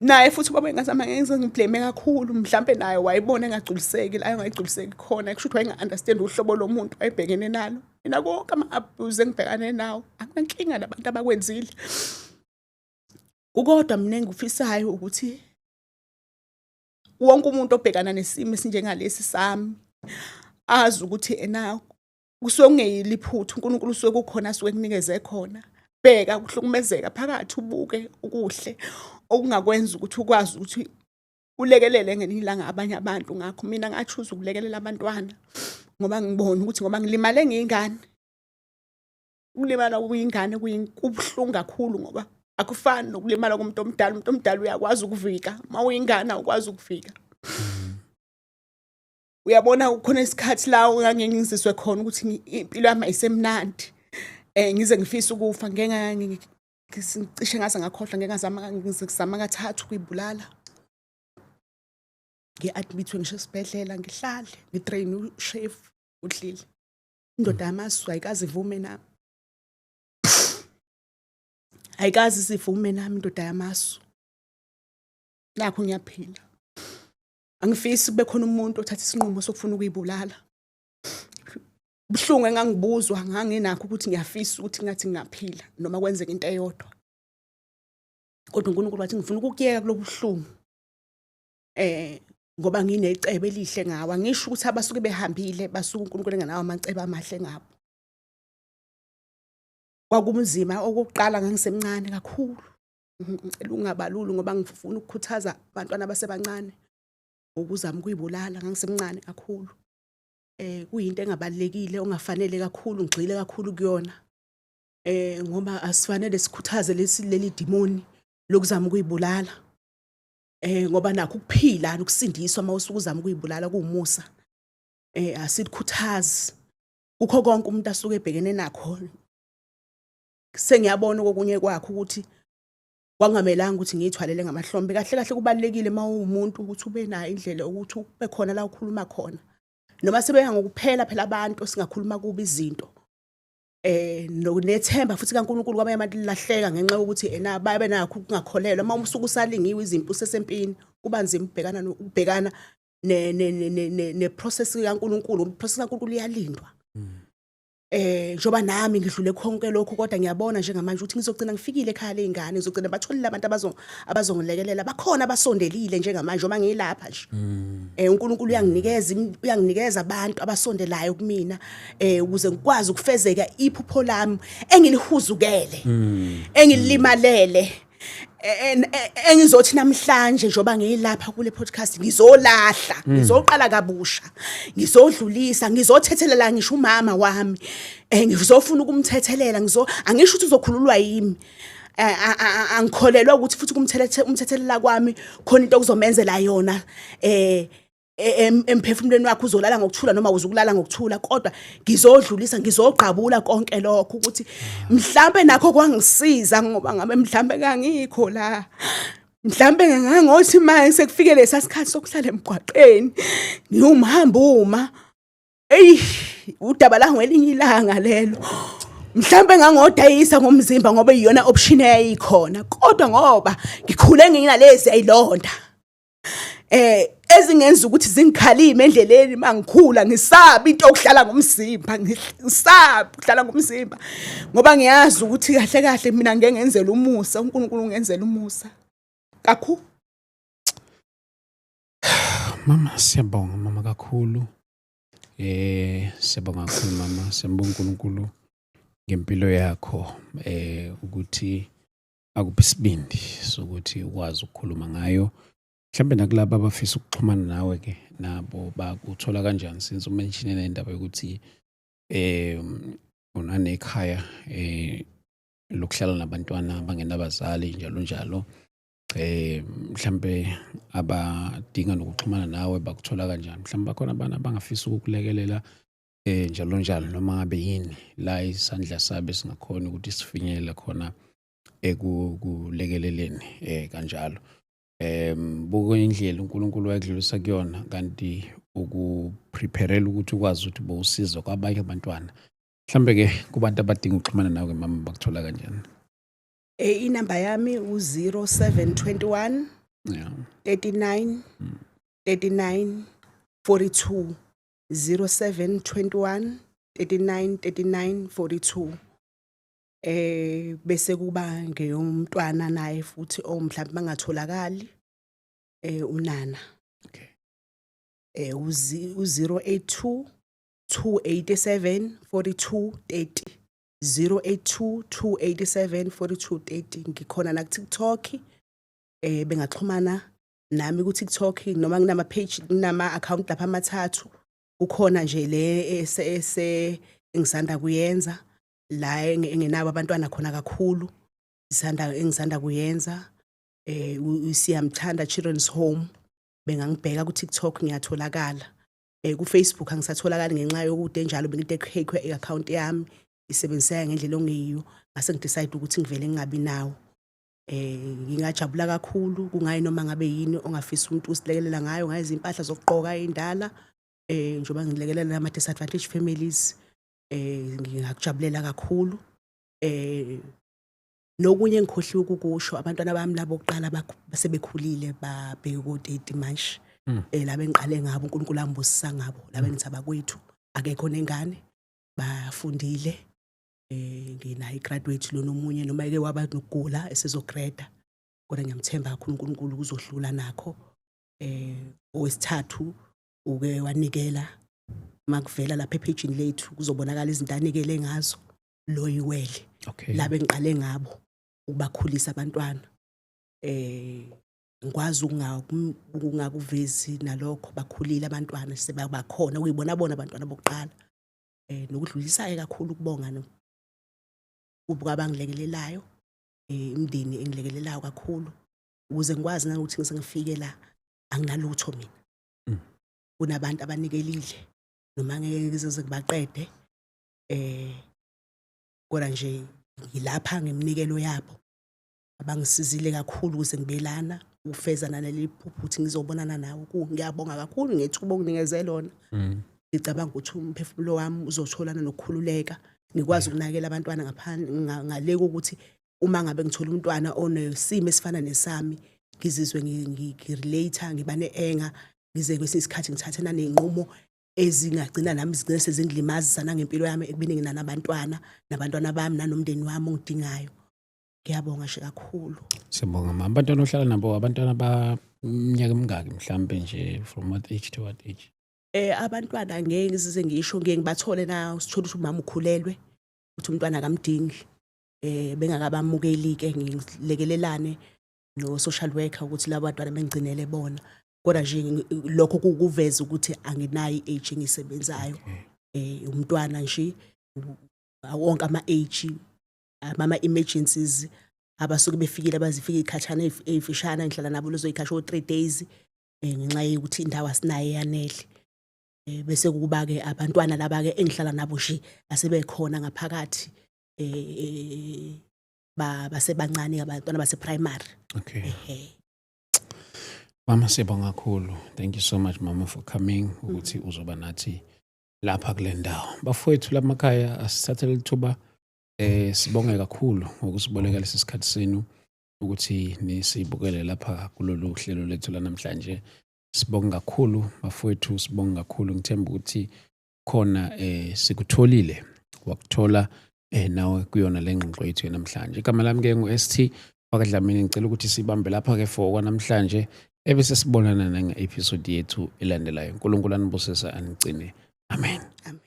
Naye futhi ubaba engazama ngenze ngiblame kakhulu, mhlambe naye wayibona engagculiseki la engayigculiseki khona, kusho ukuthi wayenga-understand uhlobo lomuntu ayibhekene nalo. Mina konke ama-abuse engibhekane nawo akunankinga nabantu abakwenzile. Ukodwa mina engifisayo ukuthi wonke umuntu obhekana nesimo esinjengalesi sami azi ukuthi ena kusuke kungeyiliphuthu uNkulunkulu usuke kukhona asuke kunikeze khona. Bheka ukuhlukumezeka phakathi ubuke ukuhle okungakwenza ukuthi ukwazi ukuthi ulekelele ngelinye ilanga abanye abantu. Ngakho mina ngachoose ukulekelela abantwana ngoba ngibona ukuthi ngoba ngilimale ngiyingane. Ukulimala kuyingane kubuhlungu kakhulu ngoba akufani nokulimala komuntu omdala. Umuntu omdala uyakwazi ukuvika, mawuyingane ukwazi ukuvika. Uyabona ukhona isikhathi la ngangingiziswe khona ukuthi impilo yami ayisemnandi. Ngize ngifisa ukufa ngicishe ngaze ngakhohlwa ngizama kathathu ukuyibulala. Ngi-admithwe ngisho esibhedlela ngihlale ngitrain uShef uDlile. Indoda yamasu ayikazi ivume nami. Ayikazi sivume nami indoda yamasu. Nakho ngiyaphila. Angifisi kube khona umuntu othatha isinqumo sokufuna ukuyibulala. Buhlungu engangibuzwa nganginakho ukuthi ngiyafisa ukuthi ngathi ngingaphila noma kwenzeke into eyodwa. Kodwa uNkulunkulu wathi ngifuna ukukuyeka kulo buhlungu. Ngoba nginecebo elihle ngawa. Ngisho ukuthi abasuke behambile basuka uNkulunkulu enganawo amacebo amahle ngabo. Kwakumzima okokuqala ngangisemncane kakhulu. Ngicela ungabaluli ngoba ngifuna ukukhuthaza abantwana abasebancane ukuzama ukuyibulala ngangisemncane kakhulu. Kuyinto engabalekile ongafanele kakhulu ngigxile kakhulu kuyona. Ngoba asifanele sikhuthaze leli demoni lokuzama ukuyibulala. Ngoba nakho ukuphila nokusindiswa mawusuka uzama ukuyibulala kuumusa. Asikhuthazi. Kukho konke umuntu asuke ebhekene nakho. Sengiyabona okunye kwakho ukuthi kwangamelanga ukuthi ngiyithwalele ngamahlombe. Kahle kahle kubalekile mawumuntu ukuthi ube nayo indlela ukuthi ube khona la ukhuluma khona. Noma sebeya ngokuphela phela abantu singakhuluma kubi izinto. Nonethemba futhi kaNkulunkulu kwabanye abantu lilahleka ngenxa yokuthi babe nakho ukungakholelwa. Uma usuku usalingiwe izimpi usesempini kuba nzima ukubhekana ne process kaNkulunkulu. Process kaNkulunkulu iyalindwa. Njoba nami ngidlule konke lokho kodwa ngiyabona njengamanje ukuthi ngizogcina ngifikile ekhaya lezingane, ngizogcina batholile abantu abazongilekelela. Bakhona abasondelile njengamanje uma ngilapha nje. uNkulunkulu uyanginikeza abantu abasondelayo kumina ukuze ngikwazi ukufezeka iphupho lami engilihuzukele, engilimalele. Engizothi namhlanje njoba ngiyilapha kule podcast ngizolahla, ngizoqala kabusha, ngizodlulisa, ngizothethelela ngisho umama wami. Ngizofuna ukumthethelela, angisho ukuthi uzokhululwa yimi. Angikholelwa ukuthi futhi umthethelela kwami khona into okuzomenzela yona. Emphefumulweni wakhe uzolala ngokuthula noma uzukulala ngokuthula, kodwa ngizodlulisa, ngizogqabula konke lokho ukuthi mhlambe nakho kwangisiza ngoba ngabe mhlambe ngangikho la. Mhlambe ngangothi manje sekufike lesa sikhathi sokuhlala emgwaqeni ngiyumhamba udaba la ngelinye ilanga lelo. Mhlambe ngangodayisa ngomzimba ngoba iyona option eyayikhona, kodwa ngoba ngikhule nginalezi ayilonda. ezingenza ukuthi zingikhalime endleleni mangikhula ngisaba into okuhlala ngomzimba ngisaba ukuhlala ngomzimba ngoba ngiyazi ukuthi kahle kahle mina ngeke ngenzele umusa uNkulunkulu ungenzele umusa kakhulu. Mama siyabonga mama kakhulu. Siyabonga kakhulu mama, siyambonga uNkulunkulu ngempilo yakho ukuthi akuphi isibindi sokuthi ukwazi ukukhuluma ngayo. Mhlambe nakulabo abafisa ukuxhumana nawe ke nabo bakuthola kanjani since umention indaba yokuthi unanekhaya lokuhlala nabantwana abangenabazali njalo njalo. Mhlambe abadinga nokuxhumana nawe bakuthola kanjani? Mhlambe bakhona abantu abangafisa ukukulekelela njalo njalo noma ngabe yini la isandla sabe singakhona ukuthi sifinyelele khona ekulekeleleni kanjalo. Buko indlela uNkulunkulu wayedlulisa kuyona kanti ukupreparela ukuthi ukwazi ukuthi bowusiza kwabanye abantwana. Mhlambe ke kubantu abadinga ukuxhumana nawe mama bakuthola kanjani? Inamba yami u0721 39 39 42 0721 39 39 42. Bese kuba ngeyomntwana naye futhi mhlawumbe bangatholakali unana. Okay. U082 287 42 30 082 287 42 30. Ngikhona na TikTok. Bengaxhumana nami ku TikTok noma nginama page nginama account lapha amathathu. Kukhona nje le engisanda kuyenza la engenabo abantwana khona kakhulu. Engisanda kuyenza Siyamthanda Children's Home. Bengangibheka ku TikTok ngiyatholakala. Ku Facebook angisatholakala ngenxa yokude njalo bengidecreate i-account yami isebenziseka ngendlela ongeyiyo. Ngase ngidecide ukuthi ngivele ngingabi nawo. Ngingajabula kakhulu kungayi noma ngabe yini ongafisa umuntu usilekelela ngayo ngayo izimpahla zokugqoka indala njoba ngilekelela nama disadvantaged families. Ngingakujabulela kakhulu. Nokunye ngikhohliwe ukukusho abantwana bami labo oqala basebekhulile babheke ko-30 manje. Laba engiqale ngabo uNkulunkulu ambusisa ngabo laba engithi abakwethu akekho nengane bafundile. Ngina i-graduate lo nomunye noma ke waba nokugula esezogreda kodwa ngiyamthemba kakhulu uNkulunkulu kuzohlula nakho. Owesithathu uke wanikela makuvela lapha epage lethu kuzobonakala izinto anikele ngazo lo yiwele. Okay. Laba engiqale ngabo ukubakhulisa abantwana. Ngikwazi ukungakuvezi nalokho bakhulile abantwana sebakhona uyibona bona abantwana bokuqala. Nokudlulisayo kakhulu ukubonga kubuka abangilekelelayo imndeni engilekelelayo kakhulu ukuze ngikwazi na ukuthi ngisengifike la anginalutho mina. Kunabantu abanikelile noma ngeke ngize kubaqede kodwa nje ngilapha ngemnikelo yabo abangisizile kakhulu ukuze ngibelana ufeza naleli phuphuthi ngizobonana nawe. Ngiyabonga kakhulu ngethuba onginikeze lona. Ngicabanga ukuthi umphefumulo wami uzotholana nokukhululeka ngikwazi ukunakela abantwana ngaphandle ngale ukuthi uma ngabe ngithola umntwana onesimo esifana nesami ngizizwe ngirelate ngibane enga ngize kwesinye isikhathi ngithathena nenqumo ezingagcina nami zigcina sezingilimaza ngempilo yami ekubeni ngina nabantwana nabantwana bami nanomndeni wami ongidingayo. Ngiyabonga nje kakhulu. Siyabonga mama. Abantwana ohlala nabo abantwana baminyaka emingaki mhlambe nje from what age to what age? Abantwana ngeke ngizize ngisho ngeke ngibathole na sithola ukuthi umama ukhulelwe ukuthi umntwana akamdingi. Bengakabamukeli ke ngilekelelane no social worker ukuthi labo bantwana bengigcinele bona. Kodwa nje lokho kuveza ukuthi anginayi age engisebenzayo. Umntwana nje wonke ama age ama emergencies abasuke befikile bazifika ikhathana ezifishana ngihlala nabo lezo ikhasho 3 days ngenxa yokuthi indawo asinayo yanele. Bese kuba ke abantwana laba ke engihlala nabo nje asebekhona ngaphakathi basebancane abantwana base primary. Okay. Mama siyabonga kakhulu. Thank you so much mama for coming ukuthi uzoba nathi lapha kule ndawo. Bafowethu lamakhaya asithathele ithuba sibonge kakhulu ngokusiboleka lesi sikhathi senu ukuthi nisibukele lapha kulolu hlelo lethu la namhlanje. Sibonga kakhulu bafowethu, sibonga kakhulu. Ngithemba ukuthi khona sikutholile wakuthola nawe kuyona le ngxoxo yethu namhlanje. Igama lami ke ngu-ST Wakadlamini. Ngicela ukuthi sibambe lapha ke for kwanamhlanje ebese sibonana nange-episode yethu elandelayo. uNkulunkulu anibusise anigcine. Amen. Amen.